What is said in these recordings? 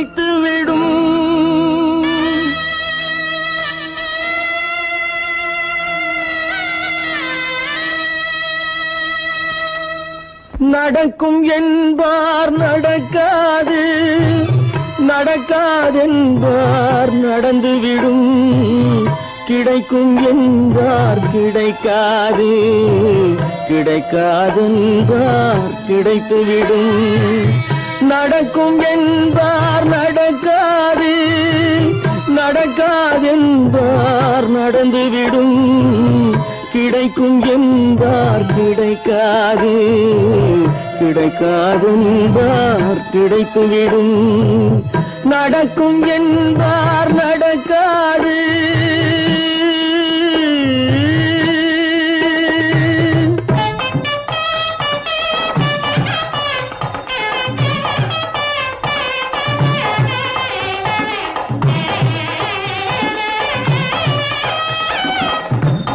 கிடைத்துவிடும். நடக்கும் என்பார் நடக்காது, நடக்காதென்பார் நடந்துவிடும். கிடைக்கும் என்பார் கிடைக்காது, கிடைக்காதென்பார் கிடைத்துவிடும். நடக்கும் என்பார் நடக்காது, நடக்காதென்பார் நடந்துவிடும். கிடைக்கும் என்பார் கிடைக்காது, கிடைக்காதென்பார் கிடைத்துவிடும். நடக்கும் என்பார் நடக்காது.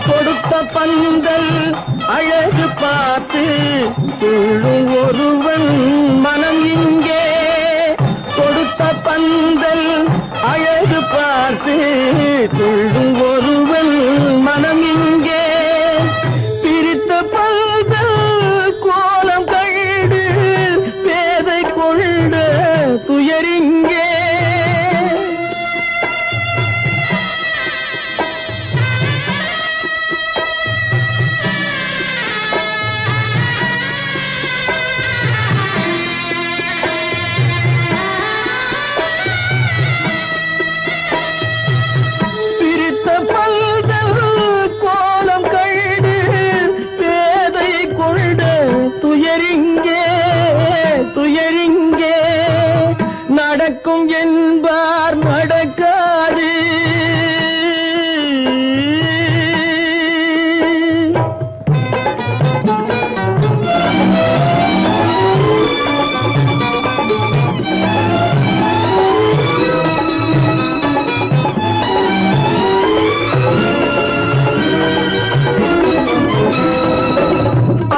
கொடுத்த பந்தல் அழகு பார்த்து துள்ளும் ஒருவன் மனம் இங்கே. கொடுத்த பந்தல் அழகு பார்த்து துள்ளும் ஒருவன் மனம் இங்கே. பிரித்த பந்தல் கோலம் கண்டு பேதை கொண்ட துயரிங்கே. துயரிங்கே துயரிங்கே. நடக்கும் என்பார் நடக்காது.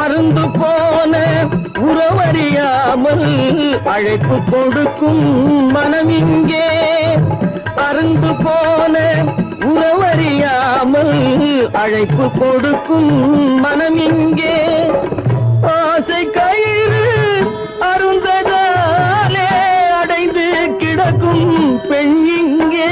அருந்து போன உறவறியாமல் அழைப்பு கொடுக்கும் மனம் இங்கே. அருந்து போன உறவறியாமல் அழைப்பு கொடுக்கும் மனம் இங்கே. ஆசை கயிறு அருந்ததாலே அடைந்து கிடக்கும் பெண் இங்கே.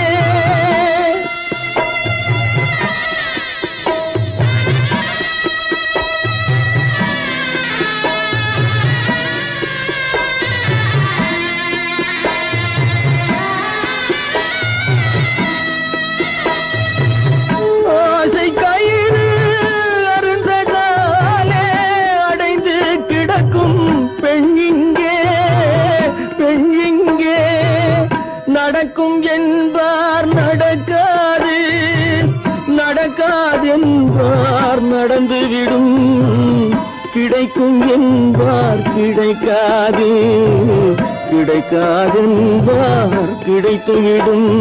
நடக்கும் என்பார் நடக்காது, நடக்காதென்பார் நடந்துவிடும். கிடைக்கும் என்பார் கிடைக்காது, கிடைக்காதென்பார் கிடைத்துவிடும்.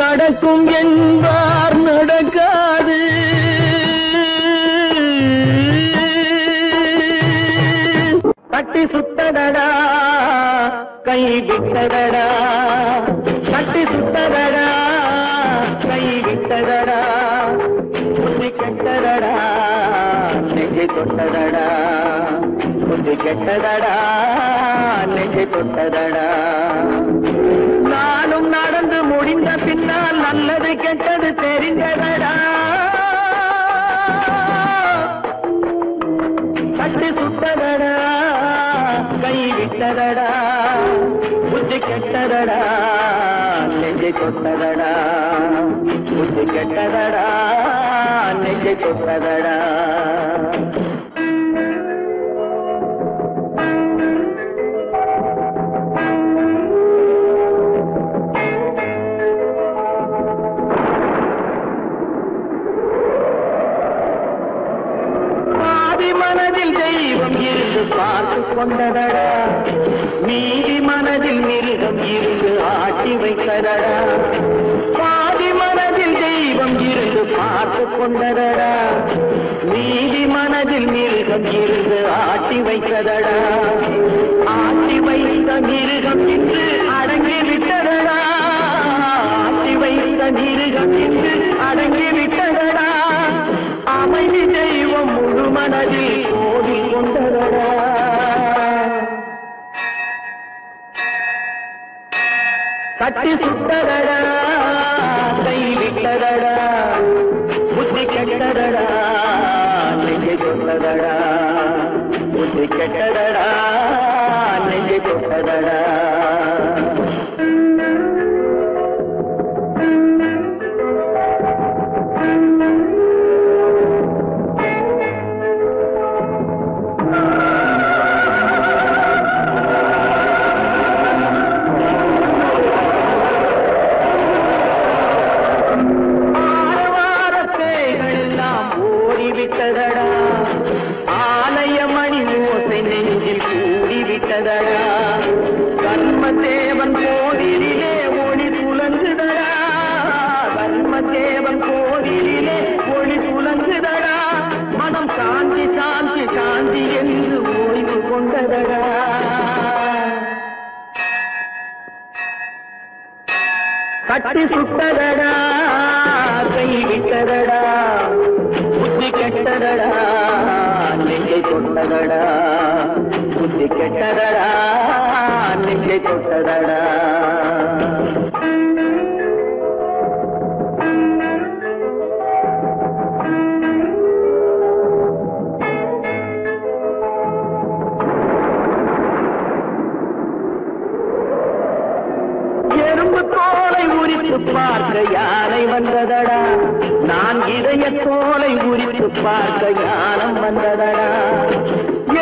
நடக்கும் என்பார் நடக்காது. கட்டி சுத்தடடா கை விட்டதடா, கட்டி சுத்ததடா கை விட்டதடா. புத்தி கெட்டதடா நெஞ்சை தொட்டதடா, புத்தி கெட்டதடா நெஞ்சை தொட்டதடா. நானும் நடந்து முடிந்த பின்னால் நல்லது கெட்டது தெரிந்ததடா. கட்டி சுத்ததடா கை விட்டதடா, புத்தி கெட்டதடா நெஞ்சை தொட்டதடா, புத்தி கெட்டதடா நெஞ்சை தொட்டதடா. பார்த்து கொண்டதடா, மீதி மனதில் மிருகம் இருந்து ஆட்டி வைத்ததடா. பாதி மனதில் தெய்வம் இருந்து பார்த்து கொண்டதடா, மீதி மனதில் மிருகம் இருந்து ஆட்டி வைத்ததடா. ஆட்டி வைத்த மிருகம் இன்று அடங்கி கட்டி சுட்டதடா கை விட்டதடா புத்தி கெட்டதடா நெஞ்சை தொட்டதடா புத்தி கெட்டதடா நெஞ்சை தொட்டதடா ஆலயமணி ஓசை நெஞ்சில் கூடிவிட்டதடா கர்மதேவன் கோவிலிலே ஒளி துலங்குதடா கர்மதேவன் கோவிலிலே ஒளி துலங்குதடா மனம் சாந்தி சாந்தி சாந்தி என்று ஓய்வு கொண்டதடா கட்டி சுட்டதடா கை விட்டதடா புத்தி கெட்டதடா நெஞ்சை தொட்டதடா புத்தி கெட்டதடா நெஞ்சை தொட்டதடா எறும்பு தோலை உரித்து பார்க்க யானை வந்ததடா நான் இதய தோலை உரித்து பார்க்க யானம் வந்ததடா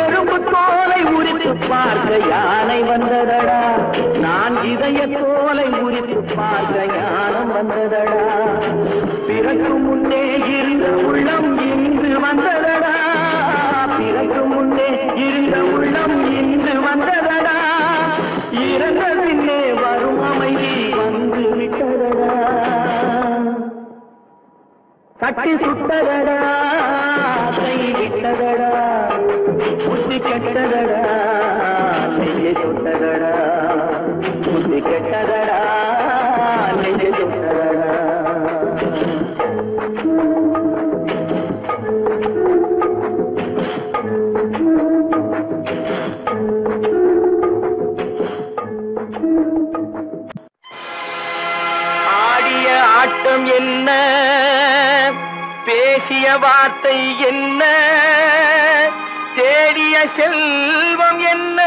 எறும்பு தோலை உரித்து பார்க்க யானை வந்ததடா நான் இதய தோலை உரித்து பார்க்க யானம் வந்ததடா பிறகு முன்னே இருந்த உள்ளம் இன்று வந்ததடா பிறகு முன்னே இருந்த உள்ளம் இன்று வந்ததடா இறந்த பின்னே வரும் அமைதி வந்து விட்டதடா கட்டி சுட்டதடா கை விட்டதடா புத்தி கெட்டதடா நெஞ்சை தொட்டதடா புத்தி கெட்டதடா நெஞ்சை தொட்டதடா ஆடிய ஆட்டம் என்ன பேசிய வார்த்தை என்ன தேடிய செல்வம் என்ன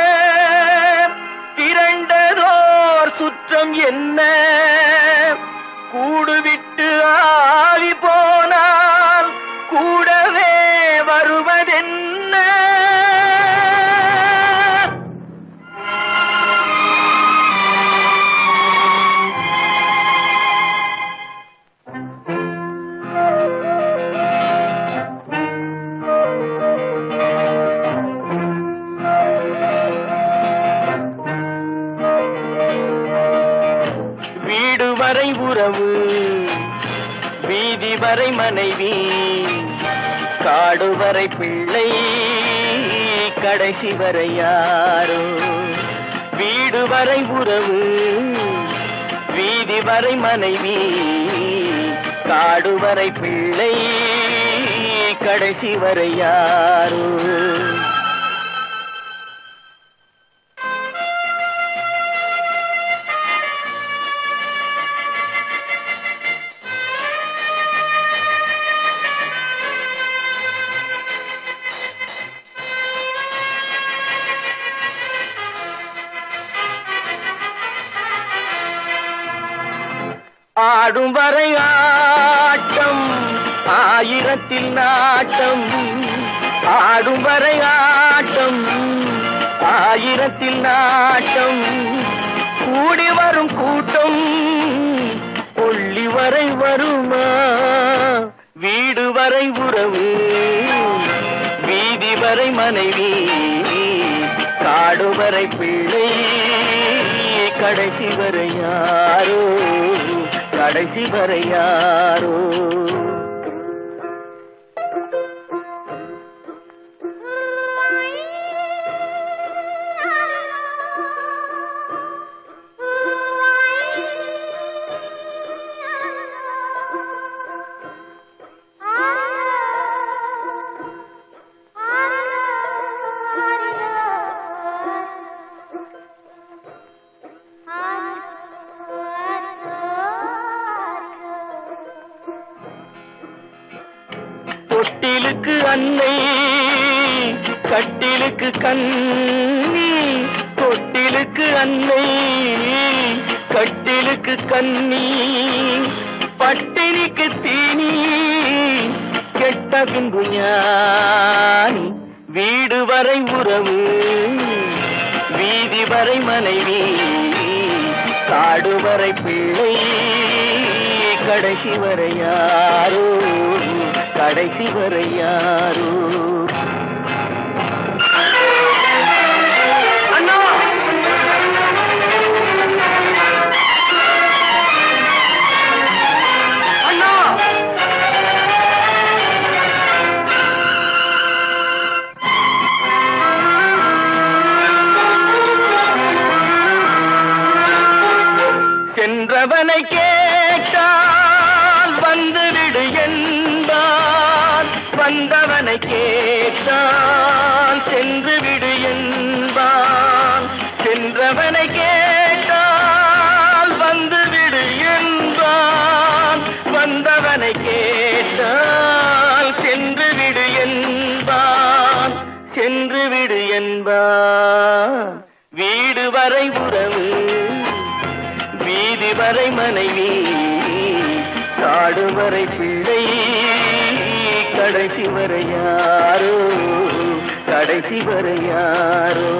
திரண்டதோர் சுற்றம் என்ன கூடுவிட்டு ஆவி போனால் கூடவே வருவதென்ன வரை உறவு வீதி வரை மனைவி காடு வரை பிள்ளை கடைசி வரை யாரோ வீடு வரை உறவு வீதி வரை மனைவி காடு வரை பிள்ளை கடைசி வரை யாரோ ஆடும் வரை ஆட்டம் ஆயிரத்தில் நாட்டம் ஆடும் வரை ஆட்டம் ஆயிரத்தில் நாட்டம் கூடி வரும் கூட்டம் கொள்ளி வரை வருமா வீடு வரை உறவு வீதி வரை மனைவி காடு வரை பிள்ளை கடைசி வரை யாரோ கடைசி வரை யாரோ தொட்டிலுக்கு அன்னை கட்டிலுக்கு கண்ணி, தொட்டிலுக்கு அன்னை கட்டிலுக்கு கண்ணி, பட்டினிக்கு தீனி கெட்ட பின்பு ஞானி, வீடு வரை உறவு வீதி வரை மனைவி, காடு வரை பிள்ளை, கடைசி வரை யாரோ, கடைசி வரை யாரோ. அண்ணா அண்ணா சென்றவனை கேட்டால் வந்துவிடு என்பான், வந்தவனை கேட்டால் சென்று விடு என்பான், சென்றவனை கேட்டால் வந்துவிடு என்பான், வந்தவனை கேட்டால் சென்று விடு என்பான், சென்று விடு என்பான். வீடு வரை உறவு வீதி வரை மனைவி, காடு வரை பிள்ளை, கடைசி வரை யாரோ, கடைசி வரை யாரோ.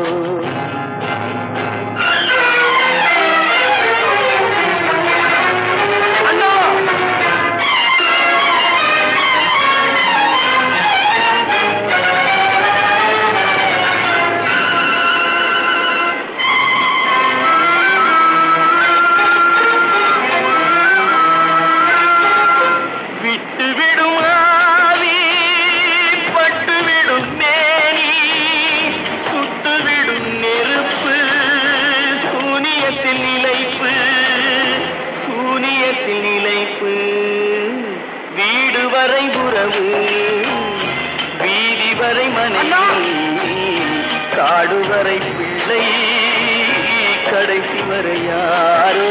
வீடு வரை உறவு வீதி வரை மனைவி, காடு வரை பிள்ளை, கடைசி வரை யாரோ,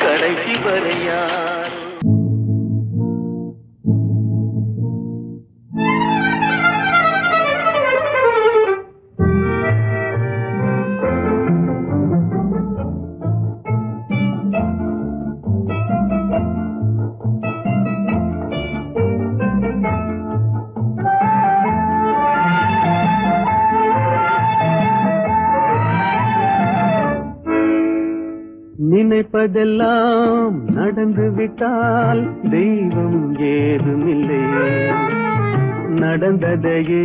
கடைசி வரை யாரோ. நினைப்பதெல்லாம் நடந்து விட்டால் தெய்வம் ஏதுமில்லை, நடந்ததையே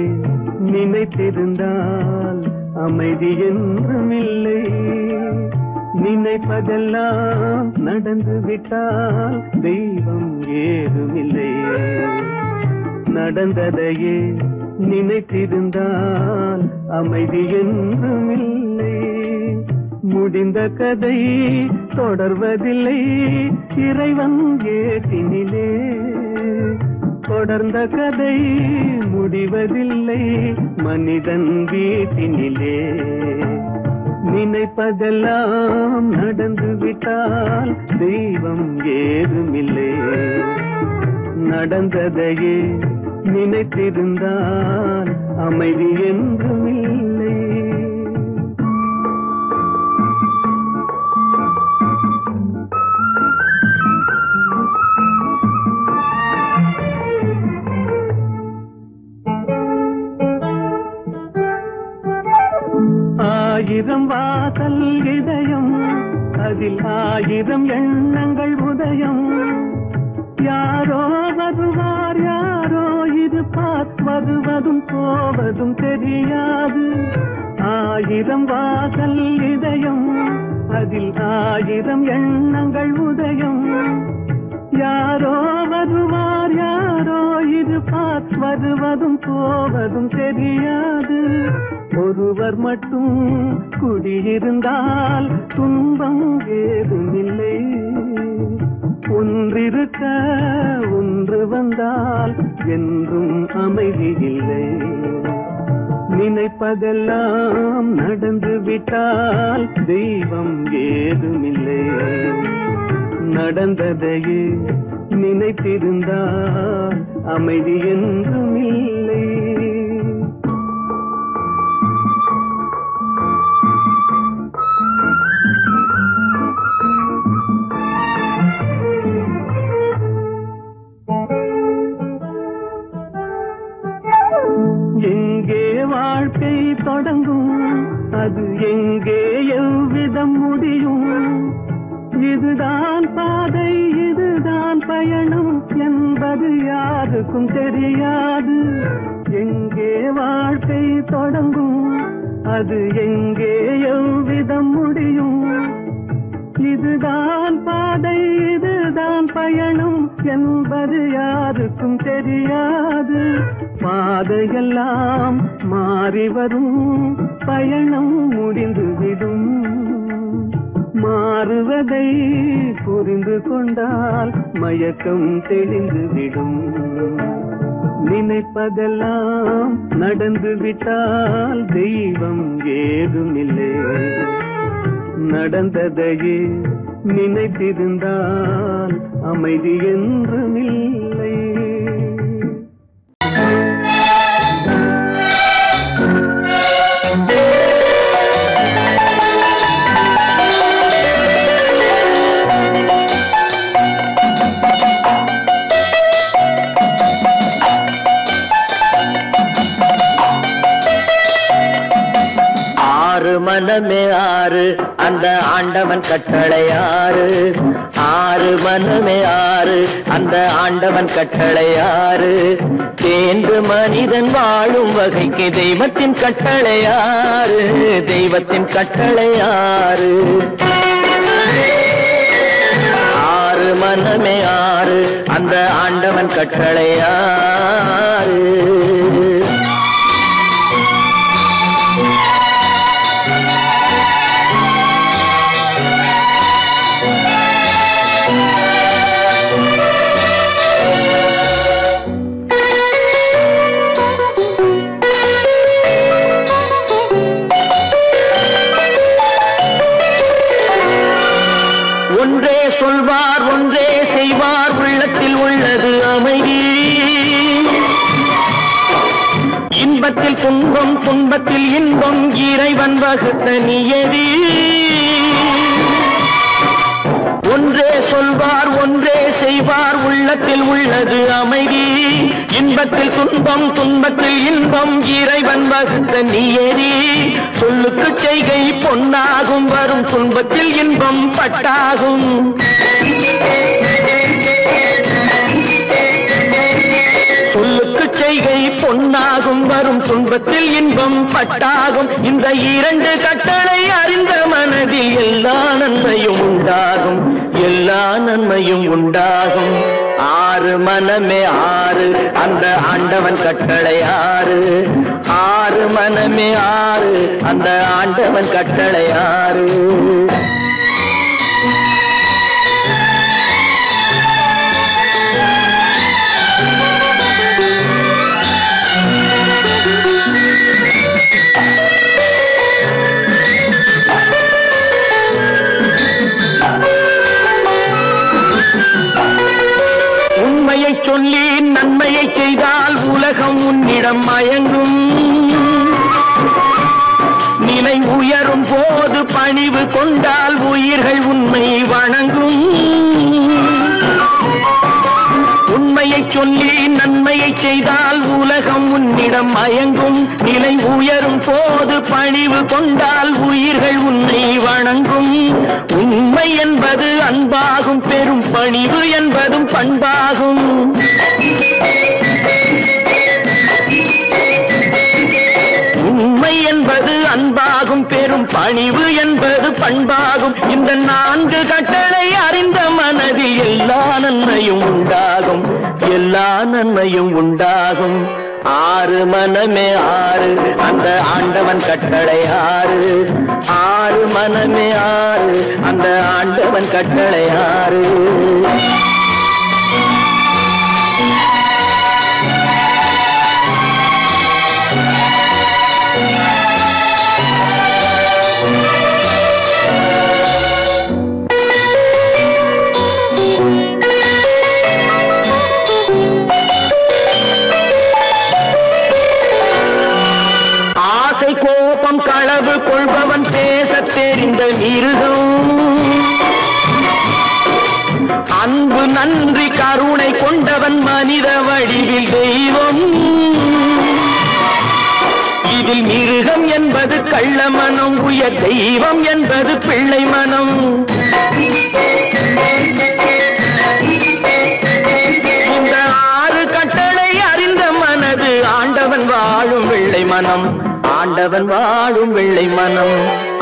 நினைத்திருந்தால் அமைதி என்றுமில்லை. நினைப்பதெல்லாம் நடந்து விட்டால் தெய்வம் ஏதுமில்லை, நடந்ததையே நினைத்திருந்தால் அமைதி என்றுமில்லை. முடிந்த கதை தொடர்வதில்லை இறைவன் ஏட்டினிலே, தொடர்ந்த கதை முடிவதில்லை மனிதன் வீட்டினிலே. நினைப்பதெல்லாம் நடந்து விட்டால் தெய்வம் ஏதுமில்லை, நடந்ததையே நினைத்திருந்தால் அமைதி என்றுமில்லை. ஆயிரம் வாசல் இதயம், அதில் ஆயிரம் எண்ணங்கள் உதயம், யாரோ வருவார் யாரோ இருப்பார், வருவதும் போவதும் தெரியாது. ஆயிரம் வாசல் இதயம், அதில் ஆயிரம் எண்ணங்கள் உதயம், யாரோ வருவார் யாரோ இருப்பார், வருவதும் போவதும் தெரியாது. ஒருவர் மட்டும் குடியிருந்தால் துன்பம் ஏதுமில்லை, ஒன்றிருக்க ஒன்று வந்தால் என்றும் அமைதி இல்லை. நினைப்பதெல்லாம் நடந்து விட்டால் தெய்வம் ஏதுமில்லை, நடந்ததையே நினைத்திருந்தால் அமைதி என்றும் இல்லை. எங்கே வாழ்க்கை தொடங்கும், அது எங்கே எவ்விதம் முடியும்? இதுதான் பாதை, இதுதான் பயணம் என்பது யாருக்கும் தெரியாது. எங்கே வாழ்க்கை தொடங்கும், அது எங்கே எவ்விதம் முடியும்? இதுதான் பாதை, இதுதான் பயணம் என்பது யாருக்கும் தெரியாது. பாதையெல்லாம் மாறி வரும், பயணம் முடிந்துவிடும். மாறுவதை புரிந்து கொண்டால் மயக்கம் தெளிந்துவிடும். நினைப்பதெல்லாம் நடந்துவிட்டால் தெய்வம் ஏதுமில்லை. நடந்ததையே நினைத்திருந்தால் அமைதி என்றும் இல்லை. மனமே ஆறு, அந்த ஆண்டவன் கட்டளை ஆறு. ஆறு மனமே ஆறு, அந்த ஆண்டவன் கட்டளை ஆறு. தேர்ந்து மனிதன் வாழும் வகைக்கு தெய்வத்தின் கட்டளை ஆறு. தெய்வத்தின் கட்டளை ஆறு. ஆறு மனமே ஆறு, அந்த ஆண்டவன் கட்டளை ஆறு. ஒன்றே சொல்வார், ஒன்றே செய்வார், உள்ளத்தில் உள்ளது அமைதி. இன்பத்தில் துன்பம், துன்பத்தில் இன்பம், இறைவன் வகுத்த நியதி. ஒன்றே சொல்வார், ஒன்றே செய்வார், உள்ளத்தில் உள்ளது அமைதி. இன்பத்தில் துன்பம், துன்பத்தில் இன்பம், இறைவன் வகுத்த நியதி. சொல்லுக்கு செய்கை பொன்னாகும், வரும் துன்பத்தில் இன்பம் பட்டாகும். சொல்லுக்கு செய்கை பொன்னாகும், வரும் துன்பத்தில் இன்பம் பட்டாகும். இந்த இரண்டு கட்டளை அறிந்த மனதில் எல்லா நன்மையும் உண்டாகும், எல்லா நன்மையும் உண்டாகும். ஆறு மனமே ஆறு, அந்த ஆண்டவன் கட்டளை ஆறு. ஆறு மனமே ஆறு, அந்த ஆண்டவன் கட்டளை ஆறு. உண்மையை சொல்லி நன்மையை செய்தால் உலகம் உன்னிடம் மயங்கும். நிலை உயரும் போது பணிவு கொண்டால் உயிர்கள் உன்னை வணங்கும். உண்மையை சொல்லி நன்மையை செய்தால் உலகம் உன்னிடம் மயங்கும். நிலை உயரும் போது பணிவு கொண்டால் உயிர்கள் உன்னை வணங்கும். உண்மை என்பது அன்பாகும், பெரும் பணிவு என்பதும் பண்பாகும். உண்மை என்பது அன்பாகும், பெரும் பணிவு என்பது பண்பாகும். இந்த நான்கு கட்டளை அறிந்த மனதில் எல்லா நன்மையும் உண்டாகும், எல்லா நன்மையும் உண்டாகும். ஆறு மனமே ஆறு, அந்த ஆண்டவன் கட்டளை ஆறு. ஆறு மனமே ஆறு, அந்த ஆண்டவன் கட்டளை ஆறு. இந்த மிருகம் அன்பு நன்றி கருணை கொண்டவன் மனித வடிவில் தெய்வம். இதில் மிருகம் என்பது கள்ள மனம், உயர் தெய்வம் என்பது பிள்ளை மனம். இந்த 6 கட்டளை அறிந்த மனது ஆண்டவன் வாழும் வெள்ளை மனம், ஆண்டவன் வாழும் வெள்ளை மனம்.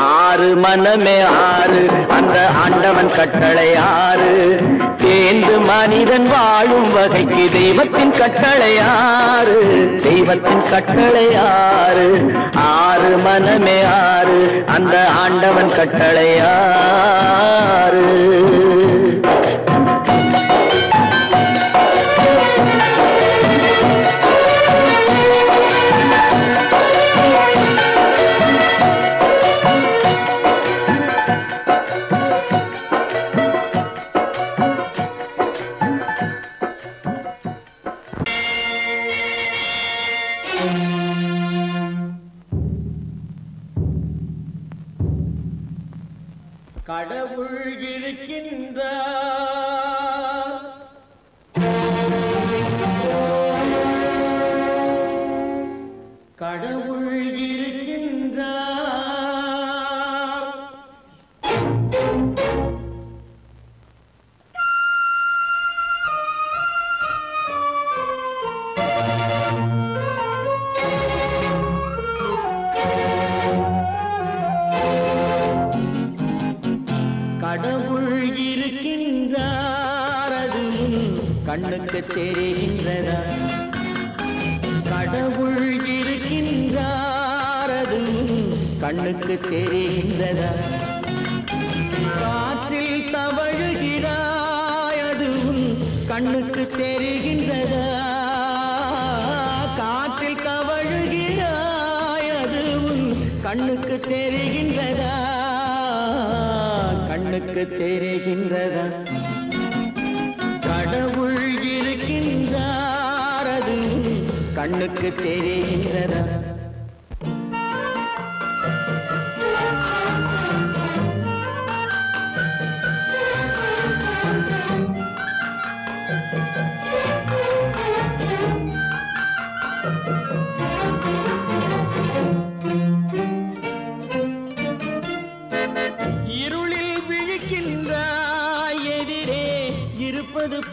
6 மனமே 6, அந்த ஆண்டவன் கட்டளை 6. தேர்ந்து மனிதன் வாழும் வகைக்கு தெய்வத்தின் கட்டளை 6, தெய்வத்தின் கட்டளை 6. 6 மனமே 6, அந்த ஆண்டவன் கட்டளை 6. கடவுள் இருக்கின்றார், கடவுள் இருக்கின்றார். கடவுள் இருக்கின்றார், அது கண்ணுக்கு தெரிகின்றதா? கடவுள் இருக்கின்றார், அது கண்ணுக்கு தெரிகின்றதா? காற்றில் தவழுகிறாய், அது கண்ணுக்கு தெரிகின்றதா? காற்றில் தவழுகிறாய், அது கண்ணுக்கு தெரிகின்றதா? கண்ணுக்கு தெரிகின்றதா? கடவுள் இருக்கின்றார், அது கண்ணுக்கு தெரிகின்றதா?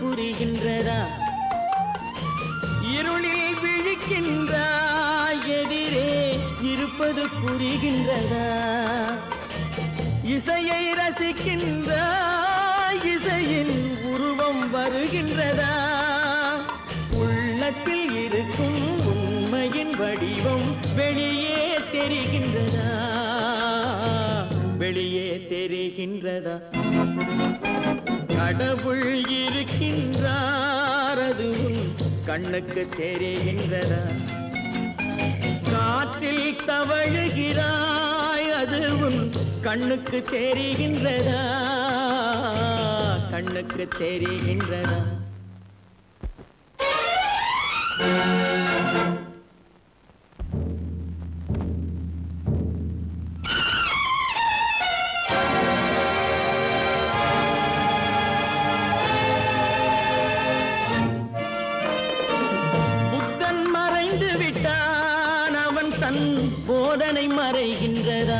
புரிகின்றதா? இருளில் விழிக்கின்றாய், எதிரே இருப்பது புரிகின்றதா? இசையை ரசிக்கின்றாய், இசையின் உருவம் வருகின்றதா? உள்ளத்தில் இருக்கும் உண்மையின் வடிவம் வெளியே தெரிகின்றதா? வெளியே தெரிகின்றதா? கடவுள் இருக்கின்றார், அது கண்ணுக்கு தெரிகின்றதா? காற்றில் தவழுகிறாய், அது கண்ணுக்கு தெரிகின்றதா? கண்ணுக்கு தெரிகின்றதா? போதனை மறைகின்றதா?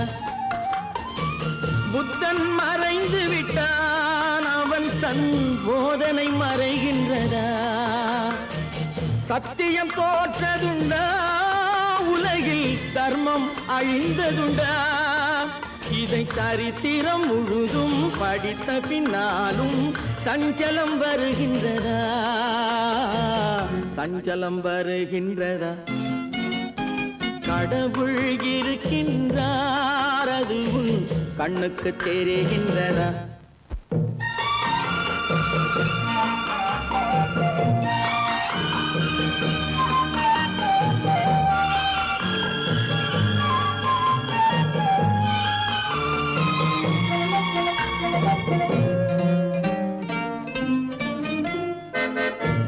புத்தன் மறைந்து விட்டான், அவன் தன் போதனை மறைகின்றதா? சத்தியம் தோற்றதுண்டா? உலகில் தர்மம் அழிந்ததுண்டா? இதை சரித்திரம் முழுதும் படித்த பின்னாலும் சஞ்சலம் வருகின்றதா? சஞ்சலம் வருகின்றதா? கடவுள் இருக்கின்றார், அது கண்ணுக்கு தெரிகின்றதா?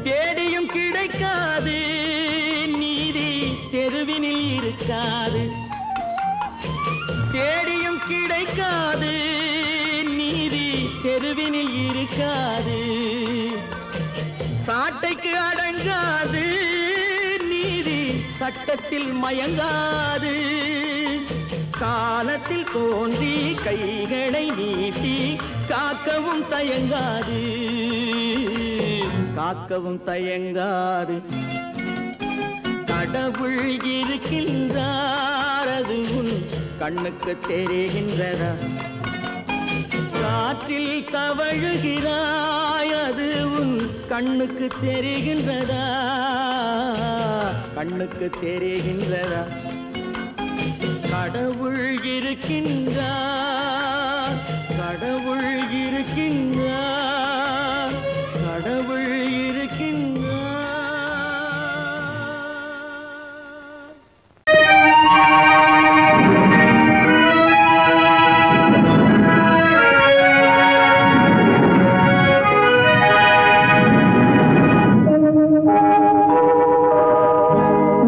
தேடியும் கிடைக்காது, நீதி தெருவினில் இருக்காது. தேடியும் கிடைக்காது, இருக்காது, சாட்டைக்கு அடங்காது, நீதி சட்டத்தில் மயங்காது. காலத்தில் தோன்றி கைகளை நீட்டி காக்கவும் தயங்காது, காக்கவும் தயங்காது. கடவுள் இருக்கின்றார், அது உன் கண்ணுக்கு தெரிகின்றதா? காற்றில் தவழுகிறாய், அது உன் கண்ணுக்கு தெரிகின்றதா? கண்ணுக்கு தெரிகின்றதா? கடவுள் இருக்கின்றார், கடவுள் இருக்கின்றார், கடவுள் இருக்கின்றார்.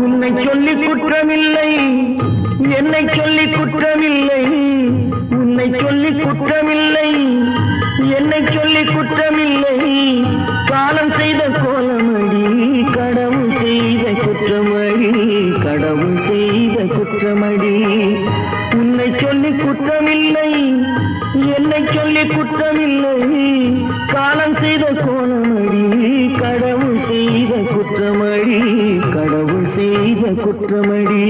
உன்னை சொல்லி குற்றமில்லை, என்னை சொல்லி குற்றமில்லை, உன்னை சொல்லி குற்றமில்லை, என்னை சொல்லி குற்றமில்லை. காலம் செய்த கோலமடி, கடவுள் செய்த குற்றமடி, கடவுள் செய்த குற்றமடி. உன்னை சொல்லி குற்றமில்லை, என்னை சொல்லி குற்றமில்லை. காலம் செய்த கோலமடி, கடவுள் செய்த குற்றமடி, கடவுள் செய்த குற்றமடி.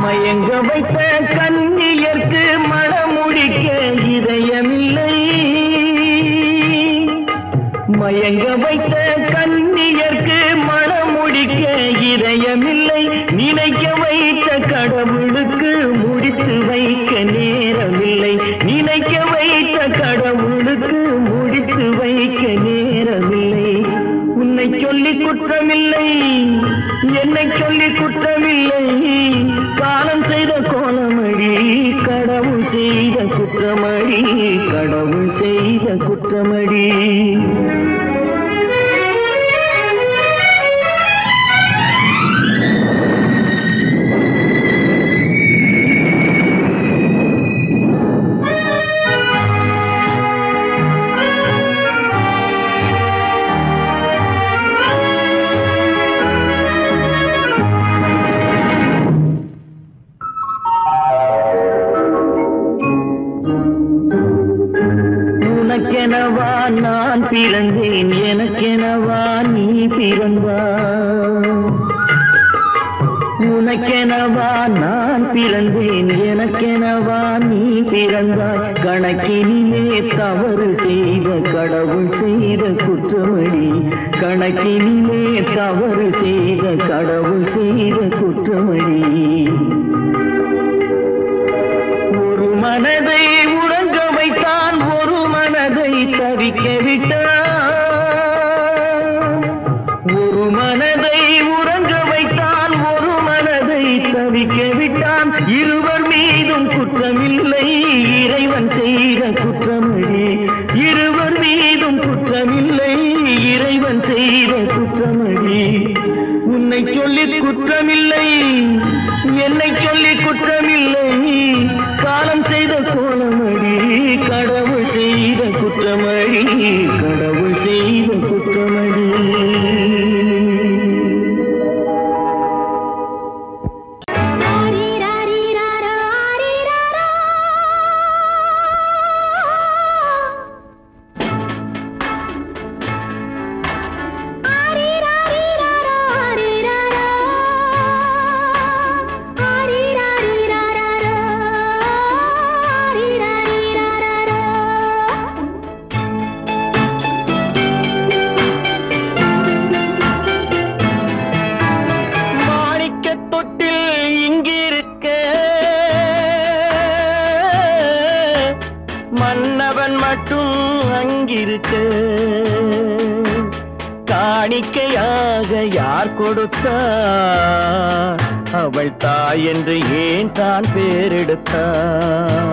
மயங்க வைத்த கண்ணியர்க்கு மனமுடிக்க இதயமில்லை, மயங்க வைத்த கண்ணியர்க்கு மனமுடிக்க இதயமில்லை. நினைக்க வைத்த கடவுளுக்கு முடித்து வைக்க நேரமில்லை, நினைக்க வைத்த கடவுளுக்கு முடித்து வைக்க நேரமில்லை. உன்னை சொல்லி குற்றமில்லை, என்னை சொல்லி குற்றமில்லை. காலம் செய்த கோலமடி, கடவுள் செய்த குற்றமடி, கடவுள் செய்த குற்றமடி. உனக்கெனவா நான் பிறந்தேன், எனக்கெனவா நீ பிறந்தாய். உனக்கெனவா நான் பிறந்தேன், எனக்கெனவா நீ பிறந்தாய். கணக்கினிலே தவறு செய்த கடவுள் செய்த குற்றமடி, கணக்கினிலே தவறு செய்த கடவுள் செய்த குற்றமடி. ஒரு மனதை உறங்க வைத்தான், ஒரு மனதை தவிக்க விட்டான். ஒரு மனதை உறங்க வைத்தான், ஒரு மனதை தவிக்க விட்டான். இருவர் மீதும் குற்றமில்லை, இறைவன் செய்த குற்றமடி. இருவர் மீதும் குற்றமில்லை, இறைவன் செய்த குற்றமடி. உன்னை சொல்லி குற்றமில்லை, என்னை சொல்லி குற்றமில்லை. காலம் செய்த கோலமடி, கடவுள் செய்த குற்றமடி, கடவுள் செய்த குற்றமடி. மன்னவன் மட்டும் அங்கிருக்க, காணிக்கையாக யார் கொடுத்தார்? அவள் தாய் என்று ஏன் தான் பேரெடுத்தான்?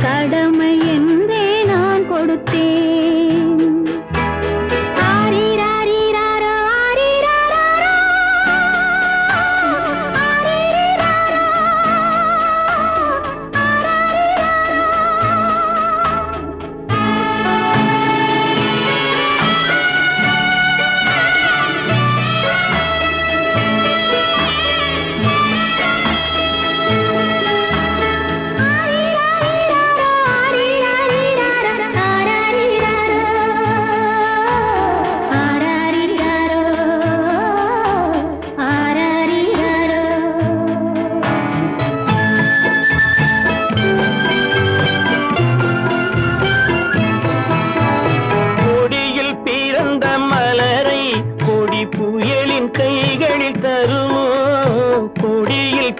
கடமை என்றே நான் கொடுத்தேன். ஆரிராரிராரோ, ஆரிராரோ, ஆரிராரோ,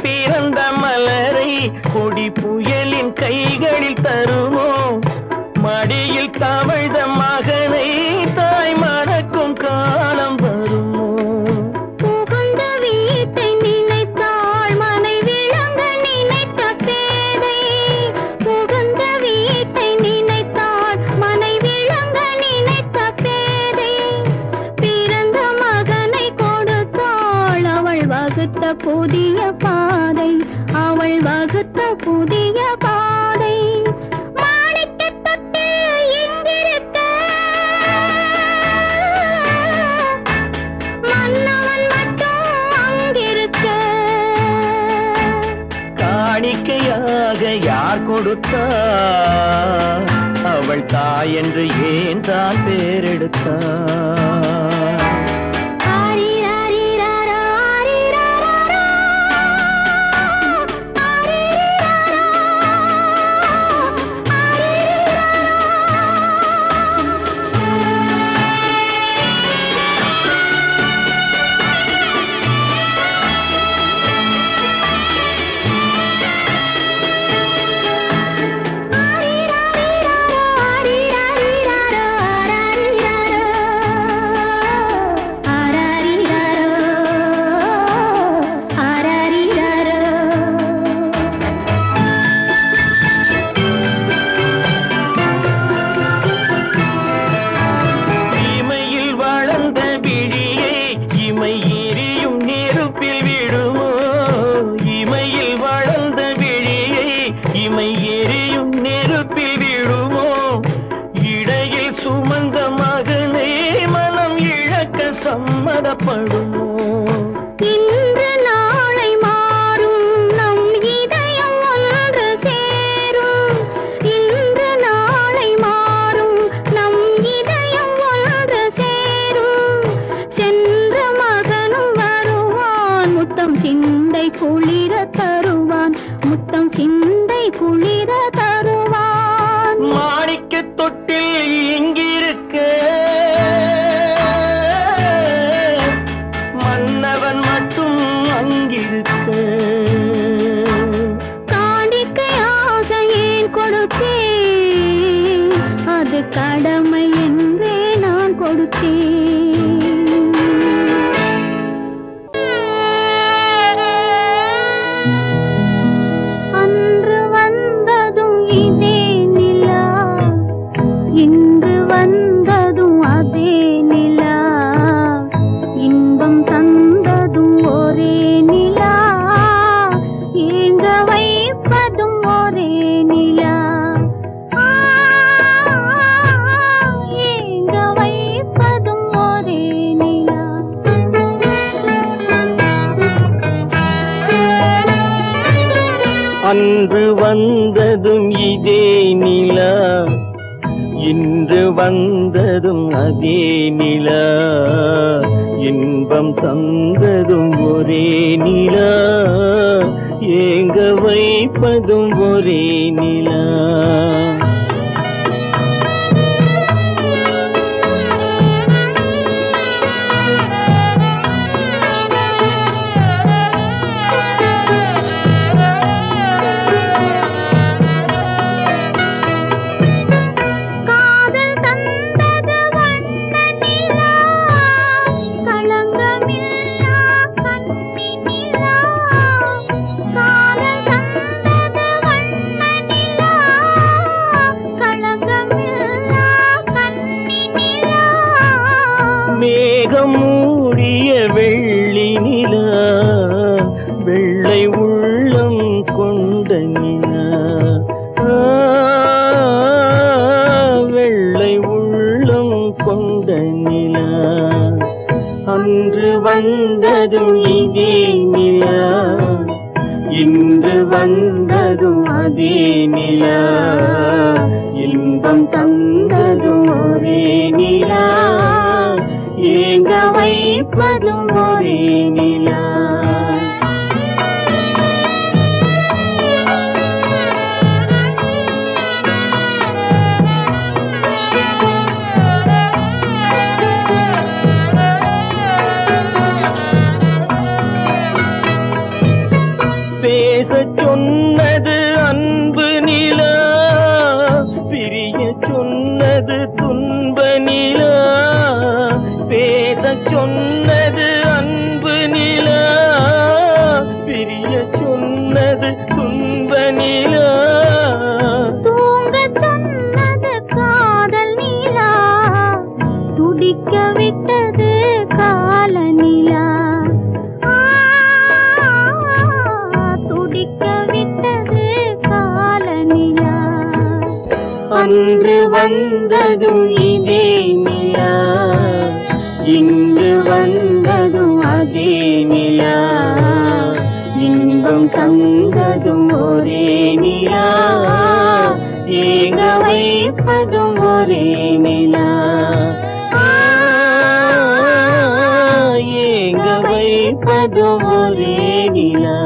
பிறந்த மலரை கொடி புயலின் கைகளில் தருமோ? மடியில் தவழ்ந்த மகனை தாய் மணக்கும் காலம் வருமோ? புகுந்த வீட்டை நினைத்தாள் மனை விளங்க நினைத்த பேதை. புகுந்த வீட்டை நினைத்தாள் மனை விளங்க நினைத்த பேதை. பிறந்த மகனை கொடுத்தாள் அவள் வகுத்த புதிய பாதை. அவள் வகுத்த புதிய பாதை. மாணிக்கத் தொட்டில் இங்கிருக்க மன்னவன் மட்டும் அங்கிருக்க. காணிக்கையாக யார் கொடுத்தார்? அவள் தாய் என்று ஏன் தான் பேரெடுத்தார்? சம்மதப்படுமோ? இன்று நாளை மாறும் நம் இதயம் ஒன்று சேரும். இன்று நாளை மாறும் நம் இதயம் ஒன்று சேரும். சென்ற மகனும் வருவான் முத்தம் சிந்தை குளிர தருவான். முத்தம் சிந்தை குளிர தருவான். மாணிக்கத் தொட்டில் இங்கிருக்க மன்னவன் மட்டும் அங்கிருக்க. காணிக்கையாக ஏன் கொடுத்தேன்? அது கடமை என்றே நான் கொடுத்தேன். அன்று வந்ததும் இதே நிலா, இன்று வந்ததும் அதே நிலா. இன்பம் தந்ததும் ஒரே நிலா, ஏங்க வைப்பதும் ஒரே நிலா. ஏங்க வைப்பதும் ஒரே நிலா. அன்று வந்ததும் இதே நிலா, இன்று வந்ததும் அதே நிலா. இன்பம் தந்ததும் ஒரே நிலா, ஏங்க வைப்பதும் ஒரே நிலா. மேகம் மூடிய வெள்ளி நிலா வெள்ளை உள்ளம் கொண்ட நிலா வெள்ளை உள்ளம் கொண்ட நிலா அன்று வந்ததும் இதே நிலா இன்று வந்ததும் அதே நிலா இன்பம் தந்ததும் ஒரே நிலா ஏங்க வைப்பதும் ஒரே நிலா பேசச் சொன்னது அன்பு நிலா பிரிய சொன்னது துன்ப நிலா பேசச் சொன்னது அன்பு நிலா பிரிய சொன்னது துன்ப நிலா தூங்கச் சொன்னது காதல் நிலா துடிக்க விட்டது கால நிலா அன்று வந்ததும் இதே நிலா இன்று வந்ததும் அதே நிலா இன்பம் தந்ததும் ஒரே நிலா ஏங்க வைப்பதும் ஒரே நிலா ஏங்க வைப்பதும் ஒரே நிலா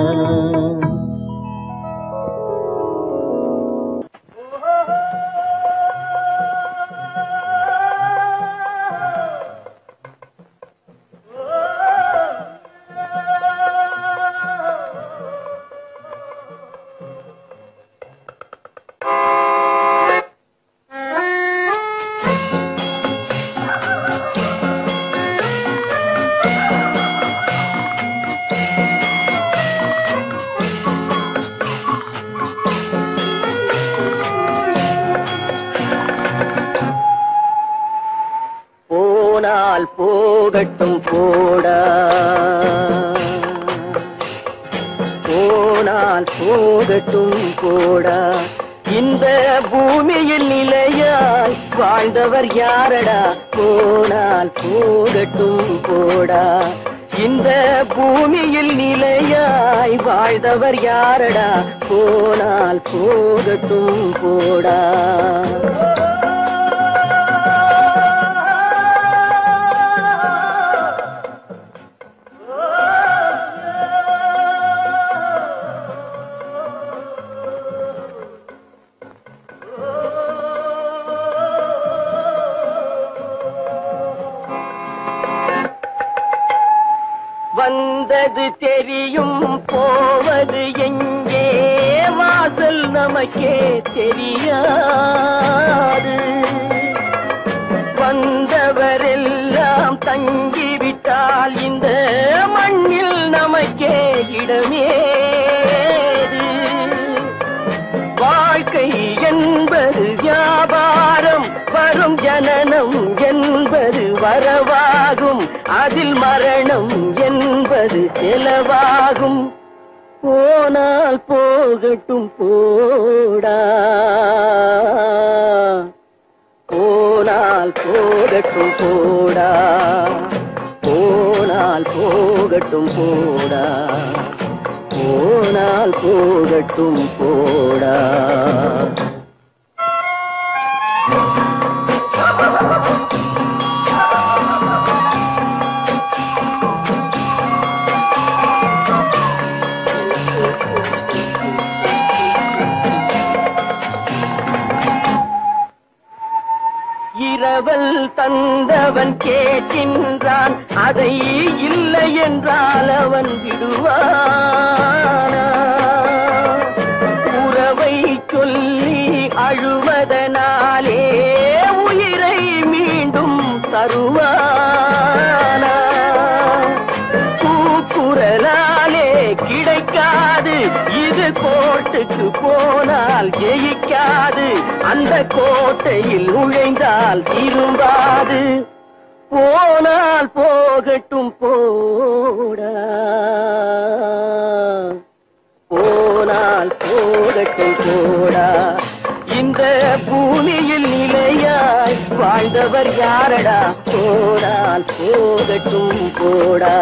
போகட்டும் போடா போனால் போகட்டும் போடா இந்த பூமியில் நிலையாய் வாழ்ந்தவர் யாரடா போனால் போகட்டும் போடா இந்த பூமியில் நிலையாய் வாழ்ந்தவர் யாரடா போனால் போகட்டும் போடா வந்தது தெரியும் போவது எங்கே வாசல் நமக்கே தெரியாது வந்தவரெல்லாம் தங்கிவிட்டால் இந்த மண்ணில் நமக்கே இடமேது வாழ்க்கை என்பது வியாபாரம் வரும் ஜனனம் என்பது வரவாகும் அதில் மரணம் என்பது செலவாகும் போனால் போகட்டும் போடா போனால் போகட்டும் போடா போனால் போகட்டும் போடா போனால் போகட்டும் போடா இரவல் தந்தவன் கேட்கின்றான் அதை இல்லை என்றால் அவன் விடுவானா உறவை சொல்லி அழுவதனாலே உயிரை மீண்டும் தருவானா கூக்குரலாலே கிடைக்காது இது கோட்டுக்கு போனால் ஜெயிக்காது அந்த கோட்டையில் நுழைந்தால் திரும்பாது போனால் போகட்டும் போடா, போனால் போகட்டும் போடா. இந்த பூமியில் நிலையாய் வாழ்ந்தவர் யாரடா, போனால் போகட்டும் போடா.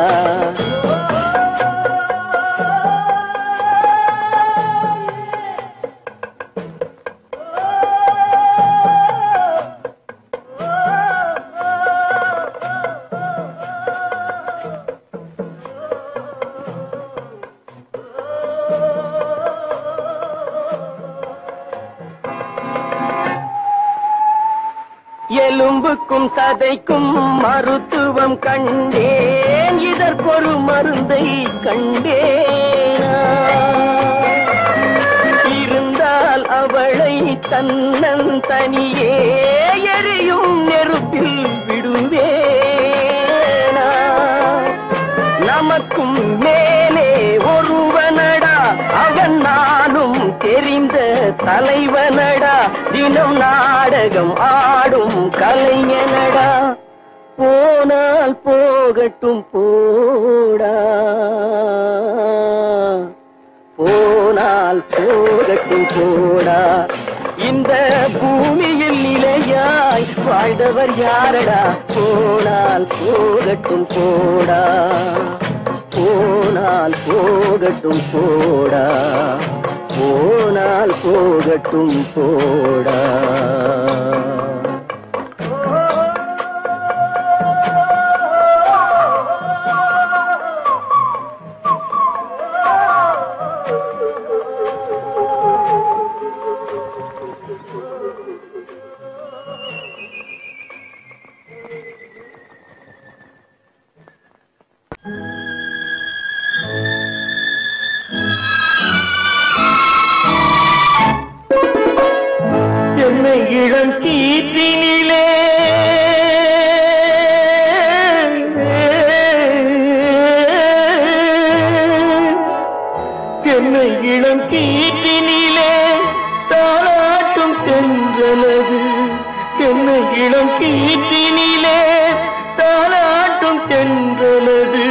எலும்புக்கும் சதைக்கும் மருத்துவம் கண்டேன், இதற்கொரு மருந்தை கண்டேனா. இருந்தால் அவளை தன்னந்தனியே எரியும் நெருப்பில் விடுவேனா. நமக்கும் மேலே ஒருவனடா, அவன் நானும் தெரிந்த தலைவனடா. தினம் நாடகம் ஆடும் கலைஞனடா. போனால் போகட்டும் போடா, போனால் போகட்டும் போடா. இந்த பூமியில் நிலையாய் வாழ்ந்தவர் யாரடா, போனால் போகட்டும் போடா, போனால் போகட்டும் போடா, போனால் போகட்டும் போடா. இளம் கீற்றினிலே என்னை இளம் கீற்றினிலே தாளாட்டும் தென்றலது. என்னை இளம் கீற்றினிலே தாளாட்டும் தென்றலது.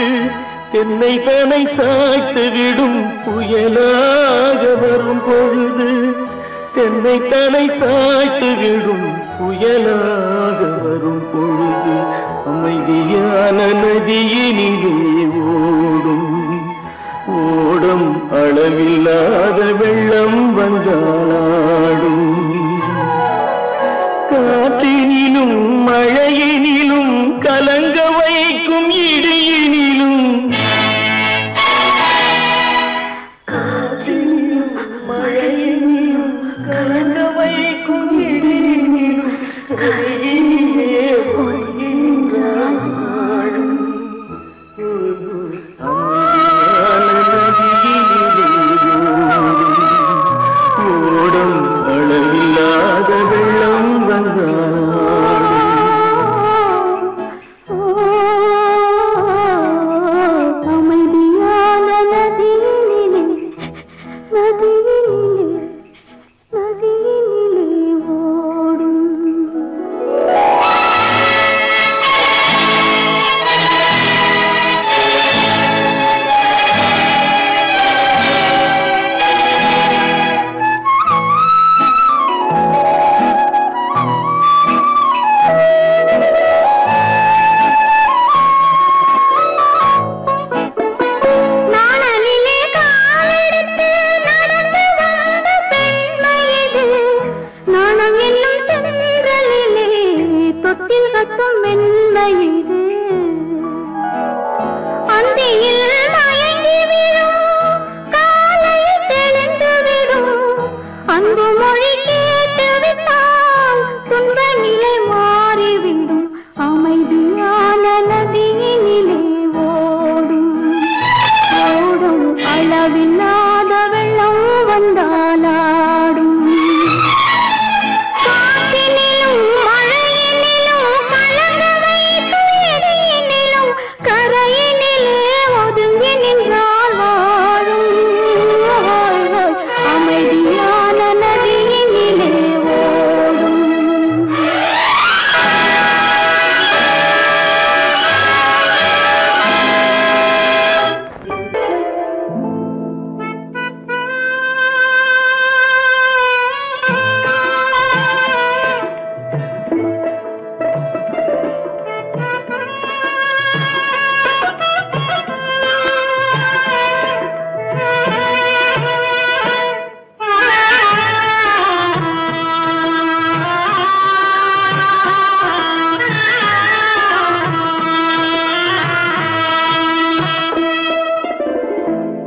என்னை தனை சாய்த்து விடும் புயலாக வரும் பொழுது, என்னை தலை சாய்த்து விடும் புயலாக வரும் பொழுது, அமைதியான நதியினிலே ஓடும் ஓடும் அளவில்லாத வெள்ளம் வந்தாடும். காற்றினிலும் மழையினிலும் கலங்க வைக்கும் இடியினிலும், காற்றினிலும் மழையினிலும் கலங்க வைக்கும் இடியினிலும் கரையினிலே ஓடுகின்றான் நாடும். ஓடும் அளவில்லாத வெள்ளம் வந்தாடும். அமைதியான நதியினிலே நதியினிலே நதியினிலே ஓடும். நாணலிலே காலெடுத்து நடந்து வந்த பெண்மை இது. நாணம் என்னும் தென்றலிலே தொட்டில் கட்டும் மென்மை இது. அந்தியில் மயங்கி விடும், காலையில் தெளிந்து விடும். அன்பு மொழி கேட்டு விட்டால் துன்ப நிலை மாறிவிடும். அமைதியான நதியினிலே ஓடும் ஓடும் அளவில்லாத வெள்ளம் வந்தாலாடும். காற்றினிலும் மழையினிலும் கலங்க வைக்கும் இடியினிலும் கரையினிலே ஒதுங்கின்றான்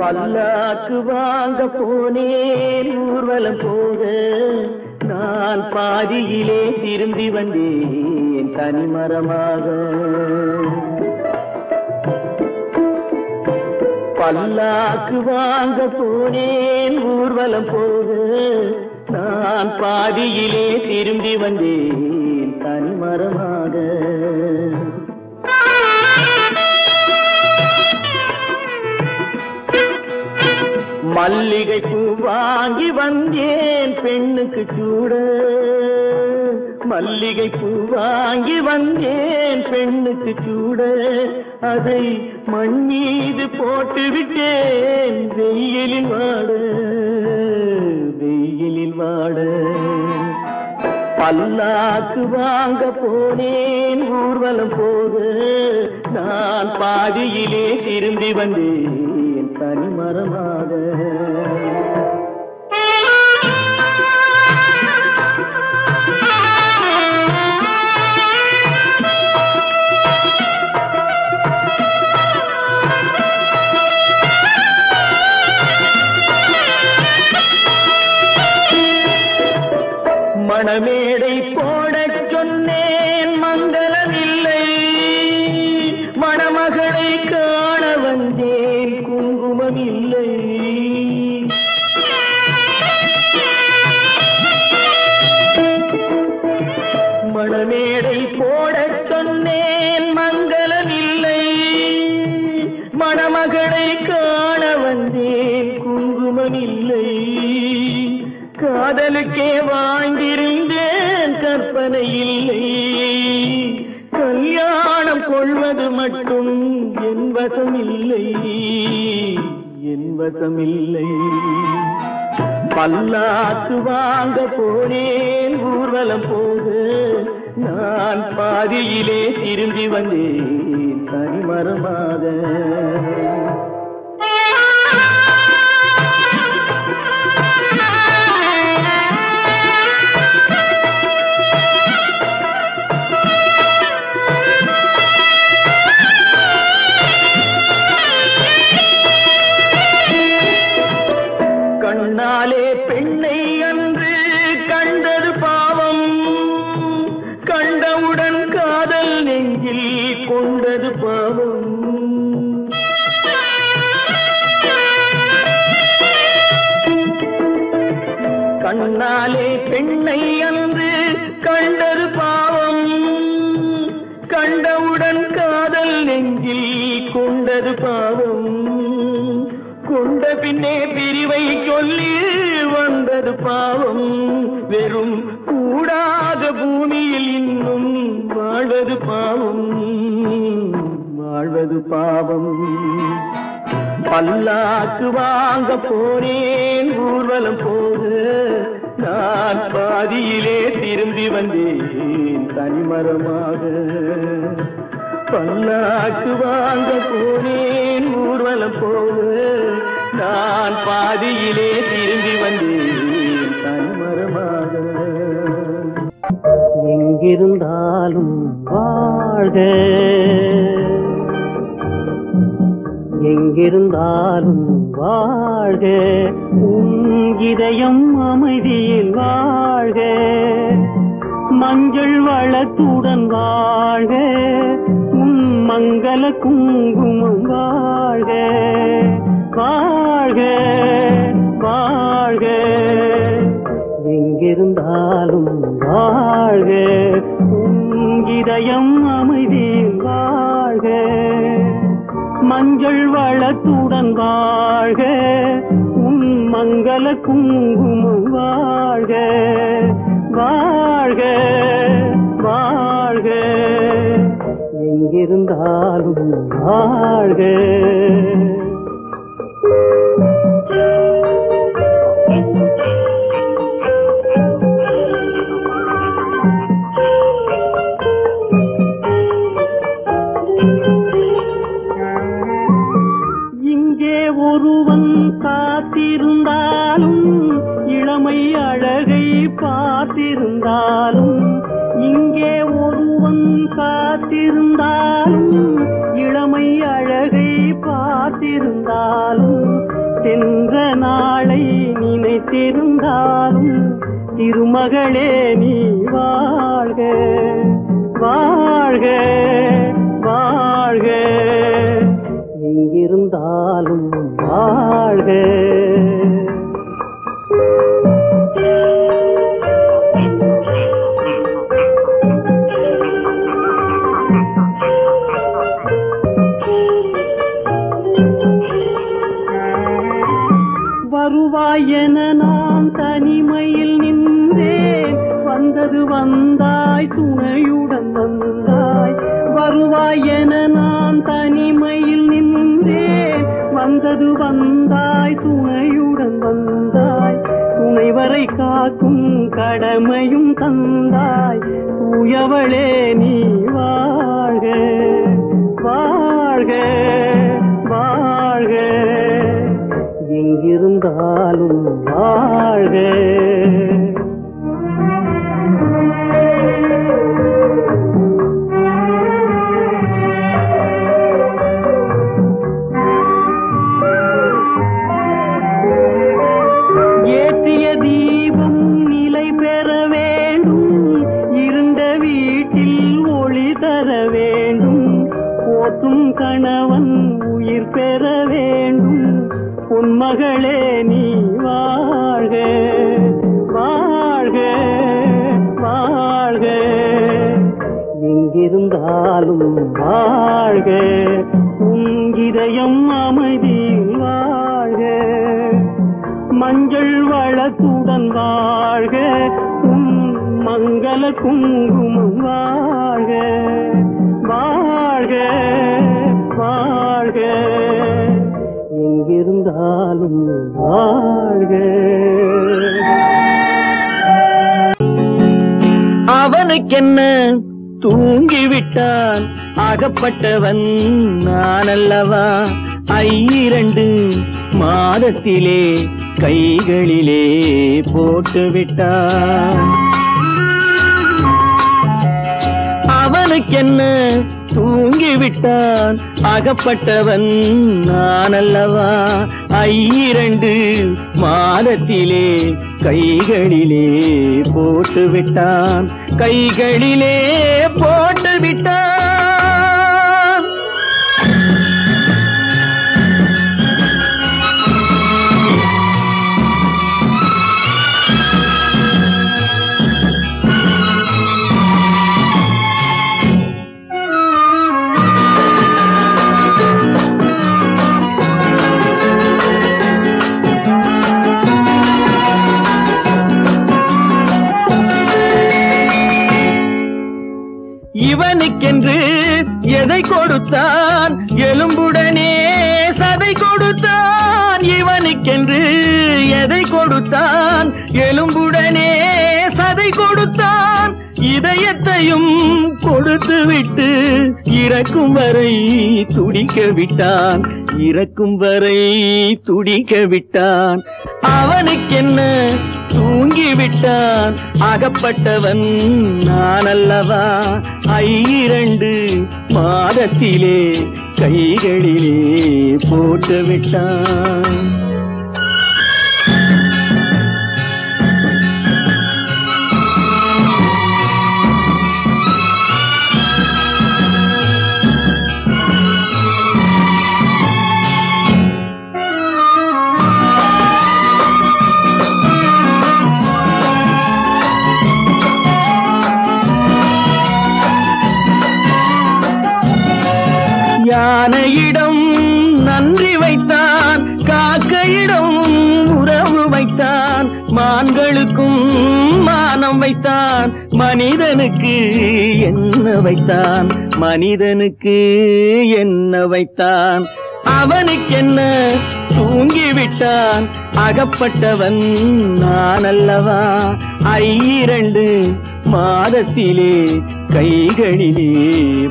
பல்லாக்கு வாங்க போனேன் ஊர்வலம் போக நான் பாதியிலே திரும்பி வந்தேன் தனிமரமாக. பல்லாக்கு வாங்க போனேன் ஊர்வலம் போக நான் பாதியிலே திரும்பி வந்தேன் தனிமரமாக. மல்லிகை பூ வாங்கி வந்தேன் பெண்ணுக்கு சூட, மல்லிகை பூ வாங்கி வந்தேன் பெண்ணுக்கு சூட, அதை மண் மீது போட்டு விட்டேன் வெயிலில் வாட, வெயிலில் வாட. பல்லாக்கு வாங்க போனேன் ஊர்வலம் போக நான் பாதியிலே திரும்பி வந்தேன் தனிமரமாக. மணமேடை போடச் சொன்னேன் மங்களமில்லை, மணமகளை காண வந்தேன் குங்குமம் இல்லை. மணமேடை போடச் சொன்னேன் மங்களமில்லை, மணமகளை காண வந்தேன் குங்குமம் இல்லை. காதலுக்கே வாழ்ந்திருந்தேன் கற்பனை இல்லை, கல்யாணம் கொள்வது மட்டும் என் வசமில்லை, என் வசமில்லை. பல்லாக்கு வாங்க போனேன் ஊர்வலம் போக நான் பாதியிலே திரும்பி வந்தேன் தனிமரமாக. கண்ணாலே பெண்ணை அன்று கண்டது பாவம், கண்டவுடன் காதல் நெஞ்சில் கொண்டது பாவம். கண்ணாலே பெண்ணை அன்று கண்டது பாவம், கண்டவுடன் காதல் நெஞ்சில் கொண்டது பாவம். கொண்ட பின்னே பிரிவை சொல்லி வந்தது பாவம், வெறும் கூடாத பூமியில் இன்னும் வாழ்வது பாவம், வாழ்வது பாவம். பல்லாக்கு வாங்க போனேன் ஊர்வலம் போக நான் பாதியிலே திரும்பி வந்தேன் தனிமரமாக. பல்லாக்கு வாங்க போனேன் ஊர்வலம் போக நான் பாதியிலே திரும்பி வந்தேன் தனிமரமாக. எங்கிருந்தாலும் வாழ்க, எங்கிருந்தாலும் வாழ்க, உன் இதயம் அமைதியில் வாழ்க, மஞ்சள் வளத்துடன் வாழ்க, உன் மங்கள குங்குமம் வாழ்க, வாழ்க வாழ்க. எங்கிருந்தாலும் வாழ்க, உன் இதயம் அமைதியில் வாழ்க, மஞ்சள் வளத்துடன் வாழ்க, உன் மங்கள குங்குமம் வாழ்க, வாழ்க வாழ்க. எங்கிருந்தாலும் வாழ்க. இங்கே ஒருவன் காத்திருந்தாலும் இளமை அழகை பார்த்திருந்தாலும், இங்கே ஒருவன் காத்திருந்தாலும் இளமை அழகை பார்த்திருந்தாலும், சென்ற நாளை நினைத்திருந்தாலும் திருமகளே நீ வாழ்க வாழ்க வாழ்க எங்கிருந்தாலும் வாழ்க. வருவாயென நான் தனிமையில் நின்றேன், வந்தது வந்தாய் துணையுடன் வந்தாய். வருவாயென நான் தனிமையில் நின்றேன், வந்தது வந்தாய் துணையுடன் வந்தாய். துணைவரை காக்கும் கடமையும் தந்தாய், தூயவளே நீ வாழ்க வாழ்க வாழ்க எங்கிருந்தாலும் வாழ்க. ஏற்றிய தீபம் நிலை பெற வேண்டும், இருண்ட வீட்டில் ஒளி தர வேண்டும். போற்றும் கணவன் உயிர் பெற வேண்டும், உன்மகளே நீ வாழ்க வாழ்க வாழ்க எங்கிருந்தாலும் வாழ்க. உன் இதயம் அமைதியில் வாழ்க, மஞ்சள் வளத்துடன் வாழ்க. உன் மங்கள குங்குமம் வாழ்க வாழ்க வாழ்க எங்கிருந்தாலும் வாழ்க. அவனுக்கென்ன தூங்கிவிட்டான், அகப்பட்டவன் நான் அல்லவா. 2 மாதத்திலே கைகளிலே போட்டுவிட்டான். அவனுக்கென்ன தூங்கிவிட்டான், அகப்பட்டவன் நான் அல்லவா. 2 மாதத்திலே கைகளிலே போட்டுவிட்டான், கைகளிலே போட்டுவிட்டான். இவனுக்கென்று எதை கொடுத்தான், எலும்புடனே சதை கொடுத்தான். இவனுக்கென்று எதை கொடுத்தான், எலும்புடனே சதை கொடுத்தான். இதயத்தையும் கொடுத்து விட்டு இறக்கும் வரை துடிக்க விட்டான், இறக்கும் வரை துடிக்க விட்டான். அவனுக்கென்ன தூங்கிவிட்டான், அகப்பட்டவன் நான் அல்லவா. 2 மாதத்திலே கைகளிலே போட்டுவிட்டான். யானையிடம் நன்றி வைத்தான், காக்கையிடம் உறவு வைத்தான். மான்களுக்கும் மானம் வைத்தான், மனிதனுக்கு என்ன வைத்தான், மனிதனுக்கு என்ன வைத்தான். அவனுக்கென்ன தூங்கிவிட்டான், அகப்பட்டவன் நான் அல்லவா. 2 மாதத்திலே கைகளிலே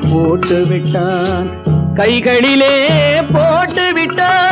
போட்டுவிட்டான், கைகளிலே போட்டுவிட்டான்.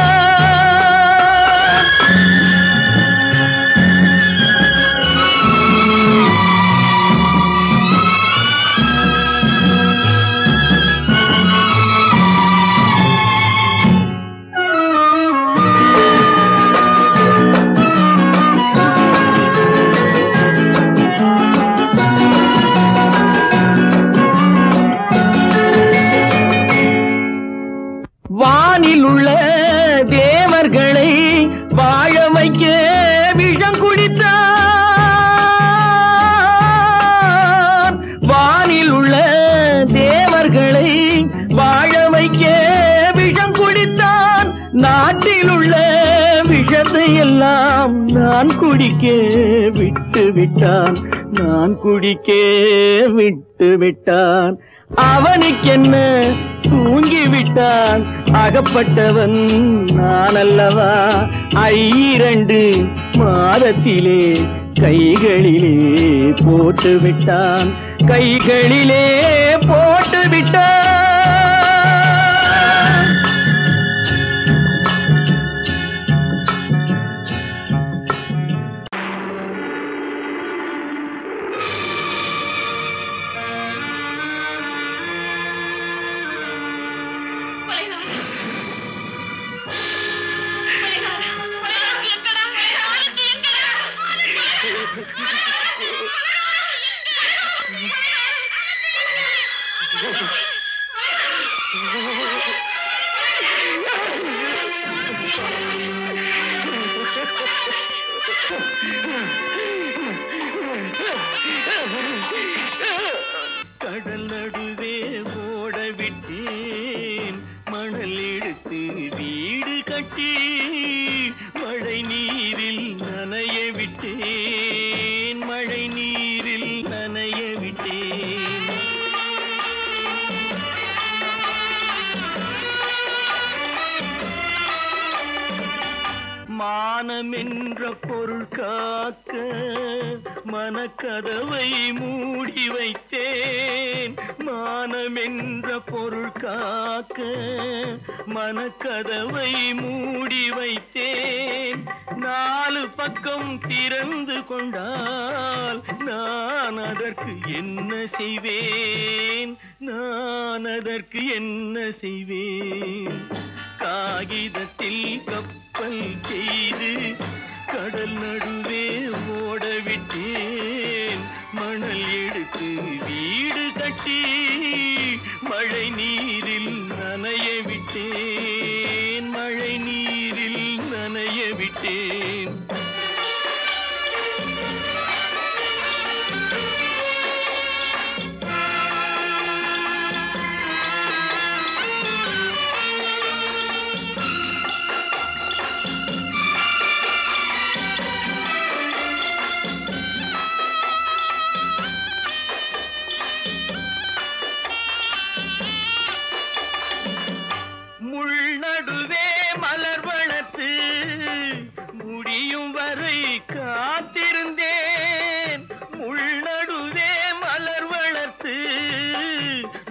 வீட்டில் உள்ள விஷத்தை எல்லாம் நான் குடிக்க விட்டு விட்டான், நான் குடிக்க விட்டு விட்டான். அவனுக்கென்ன தூங்கிவிட்டான், அகப்பட்டவன் நான் அல்லவா. 2 மாதத்திலே கைகளிலே போட்டு விட்டான், கைகளிலே போட்டு விட்டான். கடல் நடுவே ஓட விட்டேன், மணல் எடுத்து வீடு கட்டி மழை நீரில் நனைய விட்டேன், மழை நீரில் நனைய விட்டேன். மானம் என்ற பொருள் காக்க மனக்கதவை மூடி வைத்தேன், மானம் என்ற பொருள் காக்க மனக்கதவை மூடி வைத்தேன். 4 பக்கம் திறந்து கொண்டால் நான் அதற்கு என்ன செய்வேன், நான் அதற்கு என்ன செய்வேன். காகிதத்தில் கப்பல் செய்து கடல் நடுவே ஓட விட்டேன், மணல் எடுத்து வீடு கட்டி மழை நீரில் நனைய விட்டேன், மழை நீரில் நனைய விட்டேன். முள்நடுவே மலர் வளர்த்து முடியும் வரை காத்திருந்தேன், முள்நடுவே மலர் வளர்த்து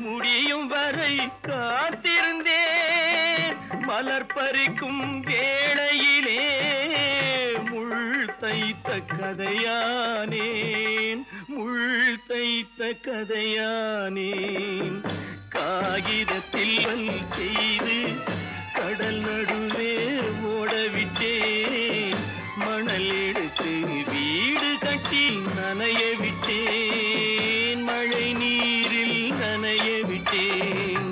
முடியும் வரை காத்திருந்தேன். மலர் பறிக்கும் வேளையிலே முள் தைத்த கதையானேன், முள் தைத்த கதையானேன். காகிதத்தில் செய்து கடல் நடுவே ஓட விட்டேன், மணல் எடுத்து வீடு கட்டி நனைய விட்டேன், மழை நீரில் நனைய விட்டேன்.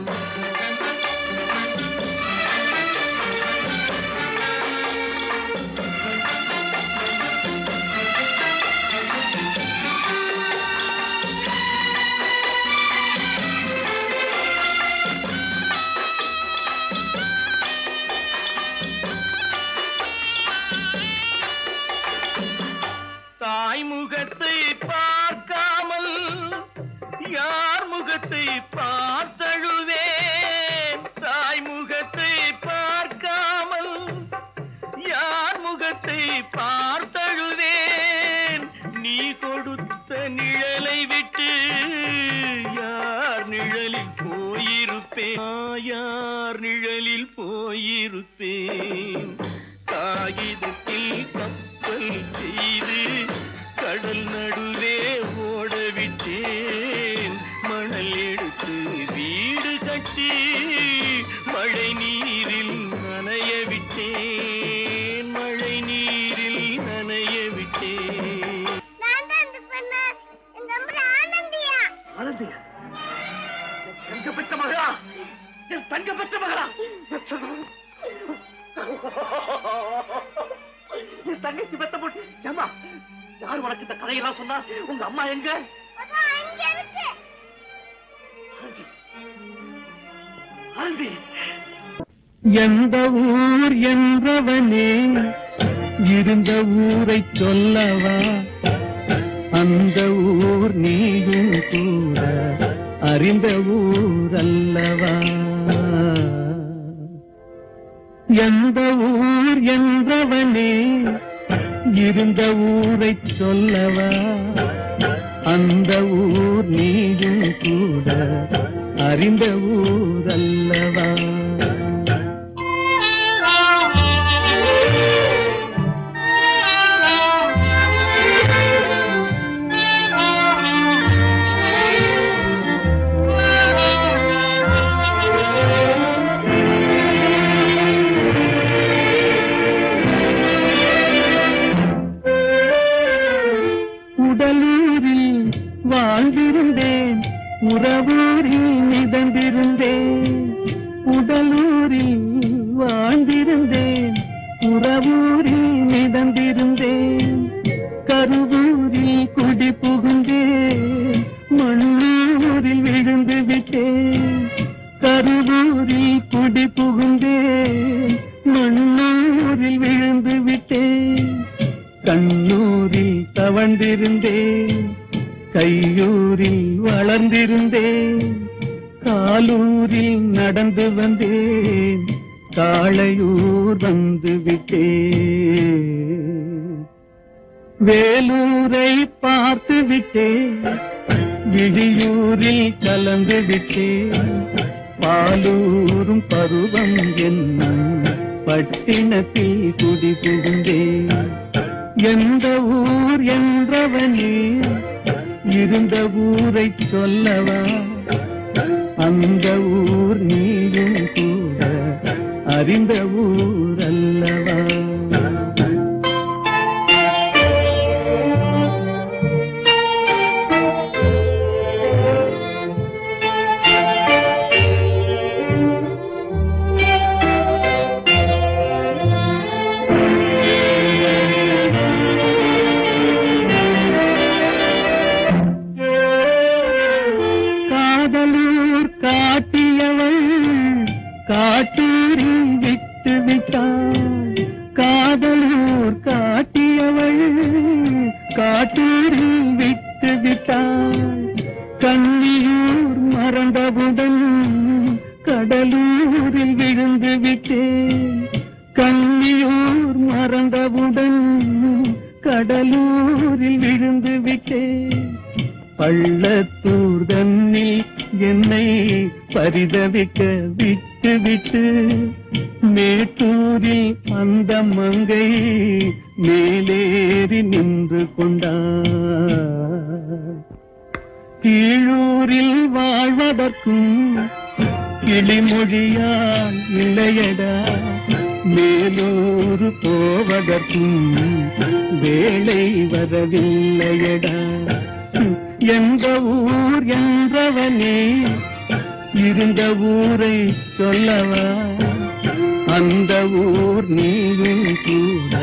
முகத்தை பார்க்காமல் யார் முகத்தை பார்த்தழுவேன், தாய் முகத்தை பார்க்காமல் யார் முகத்தை பார்த்தழுவேன். நீ கொடுத்த நிழலை விட்டு யார் நிழலில் போயிருப்பேன், யார் நிழலில் போயிருப்பேன். காகிதத்தில் கப்பல் செய்து கடல் நடுவே ஓட விட்டேன், மணல் எடுத்து வீடு கட்டி மழை நீரில் நனைய விட்டேன், மழை நீரில் நனைய விட்டேன். ஆனந்தியா, தங்க பெற்ற மகளா, என் தங்க பெற்ற மகளா, என் தங்கச்சி பெத்த போட்டு ஏமா யார் உனக்கு இந்த கதையெல்லாம் சொன்னா? உங்க அம்மா எங்க? ஆனந்தி, எந்த ஊர் என்றவனே இருந்த ஊரை சொல்லவா அந்த ஊர் நீயும் கூட அறிந்த ஊர் அல்லவா எந்த ஊர் என்றவனே இருந்த ஊரை சொல்லவா அந்த ஊர் நீயும் கூட அறிந்த ஊர் அல்லவா உடலூரில் வாழ்ந்திருந்தேன் உறவூரில் மிதந்திருந்தேன் உடலூரில் வாழ்ந்திருந்தேன் உறவூரில் மிதந்திருந்தேன் கருவூரில் குடி புகுந்தேன் மண்ணூரில் விழுந்து விட்டேன் கருவூரில் குடி புகுந்தேன் மண்ணூரில் விழுந்து விட்டேன் கண்ணூரில் தவழ்ந்திருந்தேன் கையூரில் வளர்ந்திருந்தேன் காலூரில் நடந்து வந்தேன் காளையூர் வந்து விட்டேன் வேலூரை பார்த்து விட்டேன் விழியூரில் கலந்து விட்டேன் பாலூரும் பருவம் என்னும் பட்டினத்தில் குடி புகுந்தேன் எந்த ஊர் என்றவனே இருந்த ஊரை சொல்லவா அந்த ஊர் நீயும் கூட அறிந்த ஊர் அல்லவா காட்டூரில் விட்டு விட்டாள் காதலூர் காட்டியவள் காட்டூரில் விட்டு விட்டாள் கண்ணியூர் மறந்தவுடன் கடலூரில் விழுந்து விட்டேன் கண்ணியூர் மறந்தவுடன் கடலூரில் விழுந்து விட்டேன் பள்ளத்தூர் தன்னில் என்னை பரிதவிக்க விட்டு விட்டு மேட்டூரில் அந்த மங்கை மேலேறி நின்று கொண்டார் கீழூரில் வாழ்வதற்கும் கிளிமொழியால் இல்லையடா மேலூர் போவதற்கும் வேலை வரவில்லையடா எந்த ஊர் என்றவனே இருந்த ஊரை சொல்லவா அந்த ஊர் நீயும் கூட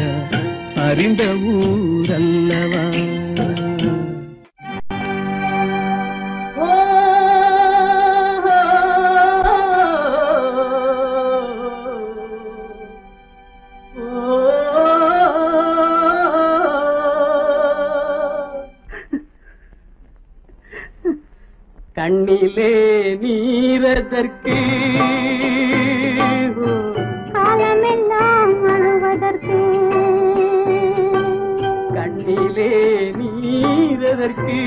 அறிந்த ஊர் அல்லவா கண்ணிலே நீரதற்கு காலமெல்லாம் அழுவதற்கு கண்ணிலே நீரதற்கு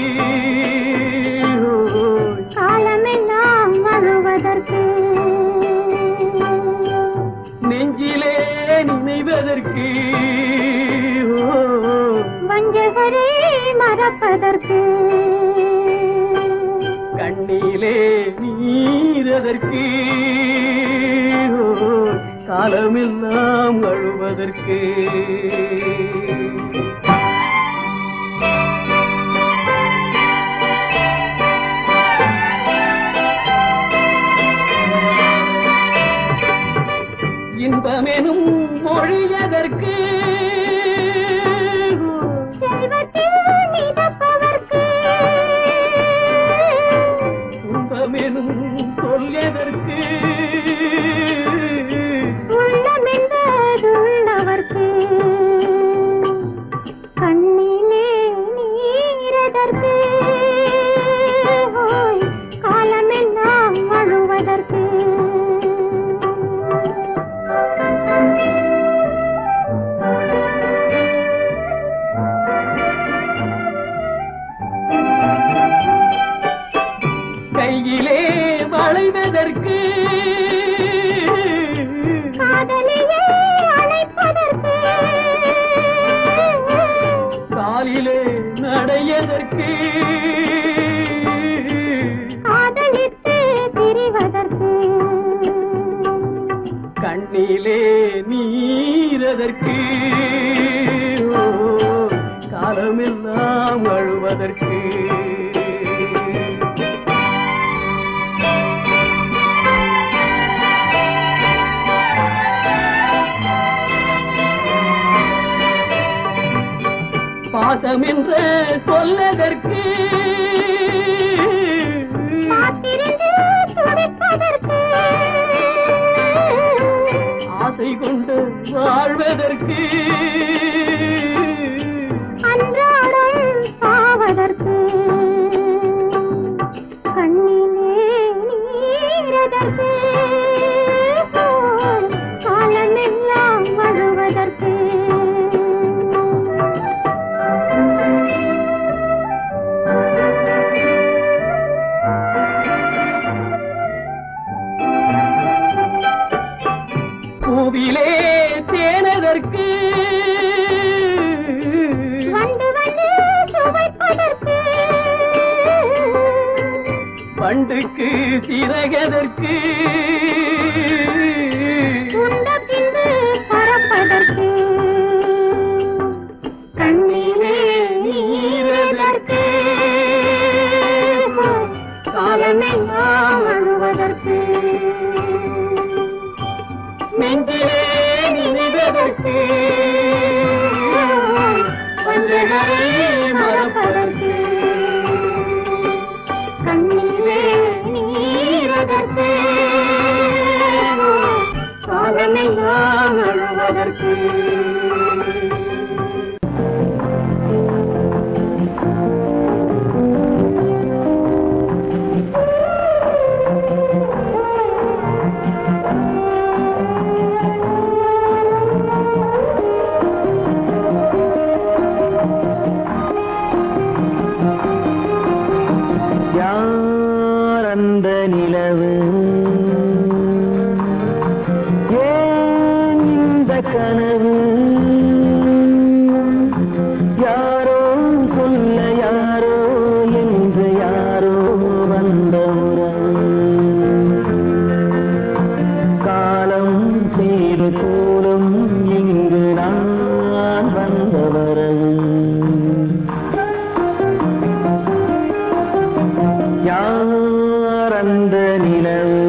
காலமெல்லாம் அழுவதற்கு நெஞ்சிலே நினைவதற்கு வஞ்சகரே மறப்பதற்கு கண்ணிலே நீரதற்கு காலமெல்லாம் அழுவதற்கு இன்பமெனும் மொழியதற்கு செல்வத்தில் மிதப்பதற்கு துன்பமெனும் சொல்லியதற்கு எதற்கு காதலியே அழைப்பதற்கு காலிலே நடையதற்கு காதலித்து பிரிவதற்கு கண்ணிலே நீரதற்கு காலமெல்லாம் அழுவதற்கு பாசம் என்று சொல்லதற்கு காத்திருந்து துடிப்பதற்கு ஆசை கொண்டு வாழ்வதற்கு அன்றாடம் சாவதற்கு கண்ணிலே நீரதற்கு காலமெல்லாம் அழுவதற்கு பூவிலே தேனதற்கு வந்து வந்து சுவைப்பதற்கு பண்டுக்கு சிறகதற்கு உண்ட பின்பு பறப்பதற்கு கண்ணிலே நீரதற்கு காலமெல்லாம் அழுவதற்கு நெஞ்சிலே நினைவதற்கு பஞ்சகரை மறப்பதற்கு கண்ணிலே நீரதற்கு காலமெல்லாம் அழுவதற்கு யார் அந்த நிலவு ஏன் இந்த கனவு யாரோ சொல்ல யாரோ என்று யாரோ வந்த உறவு காலம் செய்து கூலும் இங்கு நான் வந்த வரவு யார் அந்த நிலவு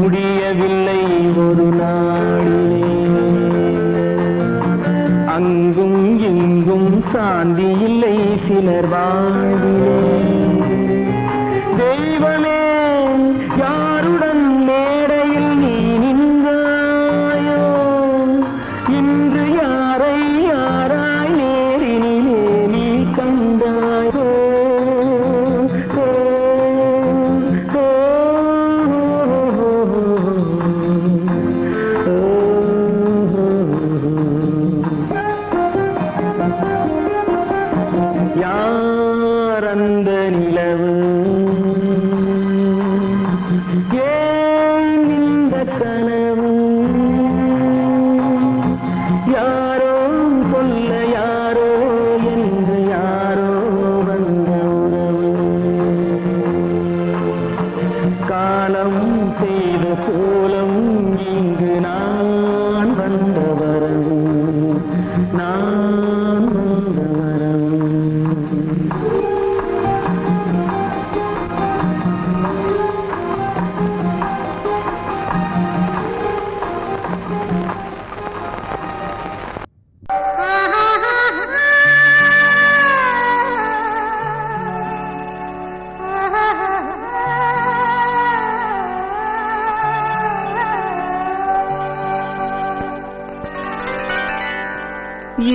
முடியவில்லை ஒரு நாளிலே. அங்கும் இங்கும் சாந்தி இல்லை சிலர் வாழ்விலே. தெய்வமே யாருடன் மேடையில் நீ நின்றாயோ, இன்று யாரை யாராய் நேரினிலே நீ கண்டாயோ. யார் அந்த நிலவு, ஏன் இந்த கனவு, யாரோ சொல்ல யாரோ என்று யாரோ வந்த உறவு. காலம் செய்த கோலம் இங்கு நான் வந்த வரவு, நான் வந்த வரவு.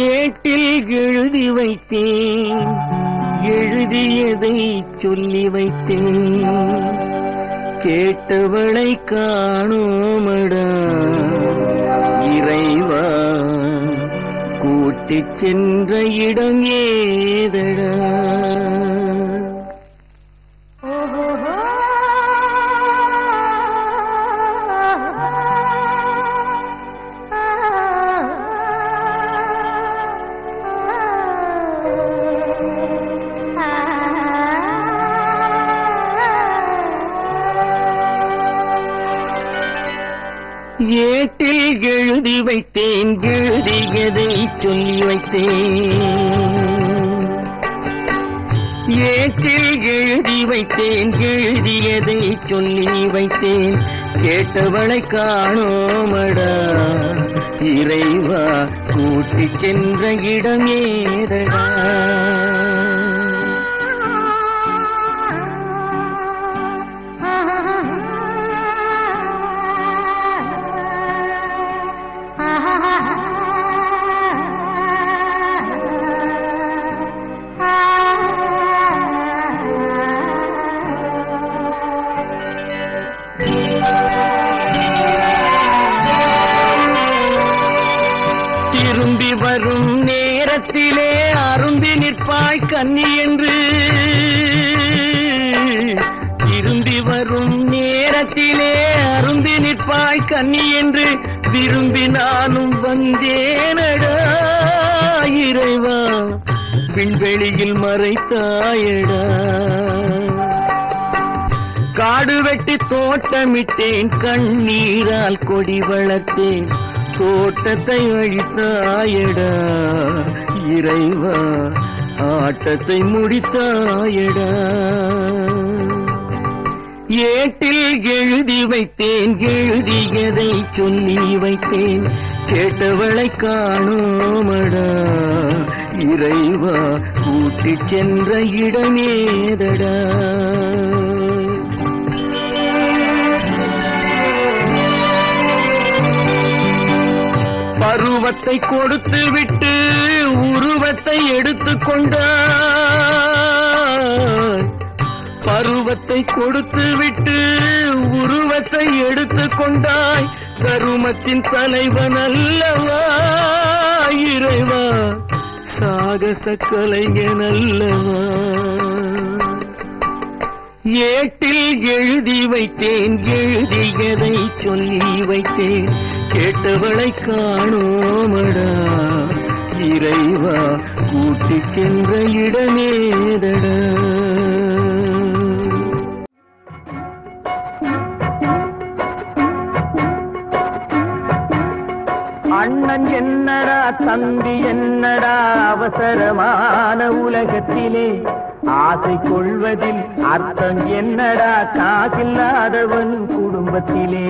ஏட்டில் எழுதி வைத்தேன், எழுதியதை சொல்லி வைத்தேன், கேட்டவளை காணோமடா இறைவா, கூட்டிச் சென்ற இடம் ஏதடா. ஏட்டில் எழுதி வைத்தேன், எழுதியதை சொல்லி வைத்தேன், ஏட்டில் எழுதி வைத்தேன், எழுதியதை சொல்லி வைத்தேன், கேட்டவளை காணோமடா இறைவா, கூட்டிச் சென்ற இடம் ஏதடா. திரும்பி வரும் நேரத்திலே அருந்தி நிற்பாய் கன்னி என்று, திரும்பி வரும் நேரத்திலே அருந்தி நிற்பாய் கன்னி என்று விரும்பி நானும் வந்தேனடா இறைவா, விண்வெளியில் மறைத்தாயடா. காடு வெட்டி தோட்டமிட்டேன், கண்ணீரால் கொடி வளர்த்தேன், தோட்டத்தை அழித்தாயடா இறைவா, ஆட்டத்தை முடித்தாயடா. ஏட்டில் எழுதி வைத்தேன், எழுதியதை சொல்லி வைத்தேன், கேட்டவளை காணோமடா இறைவா, கூட்டிச் சென்ற இடமேதடா. பருவத்தை கொடுத்து விட்டு உருவத்தை எடுத்துக் கொண்டாய், பருவத்தை கொடுத்து விட்டு உருவத்தை எடுத்துக் கொண்டாய், கருமத்தின் தலைவன் அல்லவா இறைவா, சாகச கலைஞன் அல்லவா. ஏட்டில் எழுதி வைத்தேன், எழுதியதை சொல்லி வைத்தேன், கேட்டவளை காணோமடா இறைவா, கூட்டிச் சென்ற இடமேதடா. அண்ணன் என்னடா தம்பி என்னடா அவசரமான உலகத்திலே, ஆசை கொள்வதில் அர்த்தம் என்னடா காசில்லாதவன் குடும்பத்திலே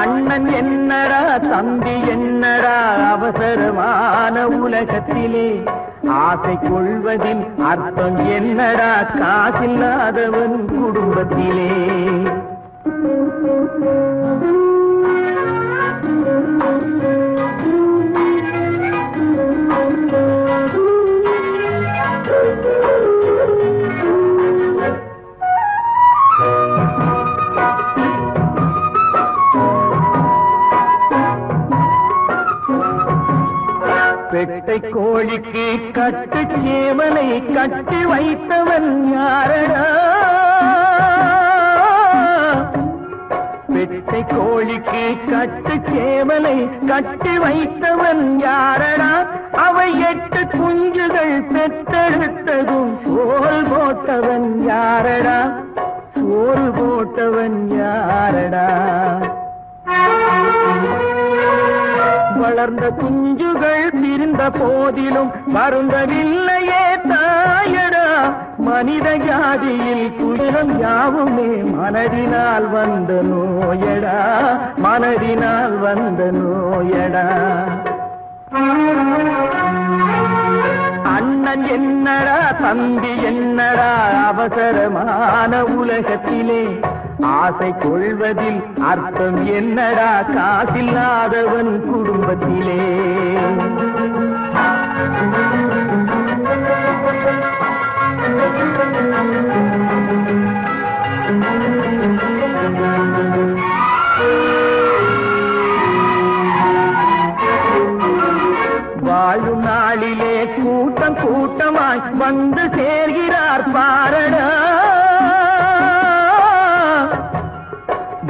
அண்ணன் என்னடா தம்பி என்னடா அவசரமான உலகத்திலே ஆசை கொள்வதில் அர்த்தம் என்னடா காசில்லாதவன் குடும்பத்திலே பெட்டை கோழிக்கு கட்டு சேவலை கட்டி வைத்தவன் யாரடா பெட்டை கோழிக்கு கட்டு சேவலை கட்டி வைத்தவன் யாரடா அவை 8 குஞ்சுகள் பெற்றெடுத்ததும் சோறு போட்டவன் யாரடா சோறு போட்டவன் யாரடா வளர்ந்த குஞ்சுகள் பிரிந்த போதிலும் வருந்தவில்லையே தாயடா மனித ஜாதியில் துயரம் யாவுமே மனதினால் வந்த நோயடா மனதினால் வந்த நோயடா அண்ணன் என்னடா தம்பி என்னடா அவசரமான உலகத்திலே ஆசை கொள்வதில் அர்த்தம் என்னடா காசில்லாதவன் குடும்பத்திலே வாழும் நாளிலே கூட்டம் கூட்டமாய் வந்து சேர்கிறார் பாரடா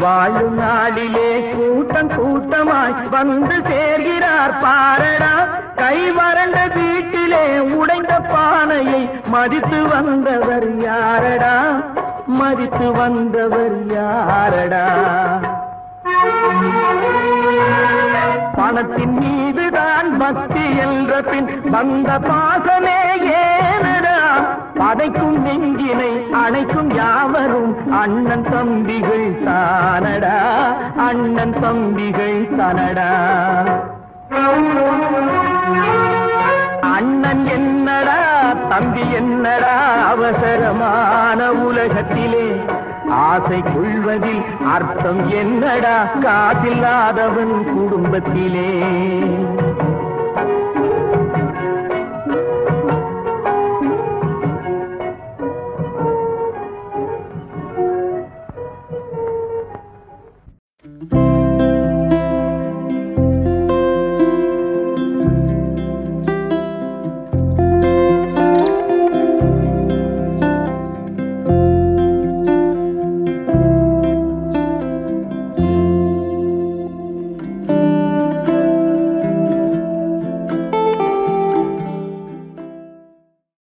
வாழும் நாளிலே கூட்டம் கூட்டமாய் வந்து சேர்கிறார் பாரடா கை வறண்ட வீட்டிலே உடைந்த பானையை மதித்து வந்தவர் யாரடா மதித்து வந்தவர் யாரடா பணத்தின் மீதுதான் பக்தி என்ற பின் வந்த பாசமே ஏனடா பதைக்கும் நெஞ்சினை அணைக்கும் யாவரும் அண்ணன் தம்பிகள் தானடா அண்ணன் தம்பிகள் தானடா அண்ணன் என்னடா தம்பி என்னடா அவசரமான உலகத்திலே ஆசை கொள்வதில் அர்த்தம் என்னடா காசில்லாதவன் குடும்பத்திலே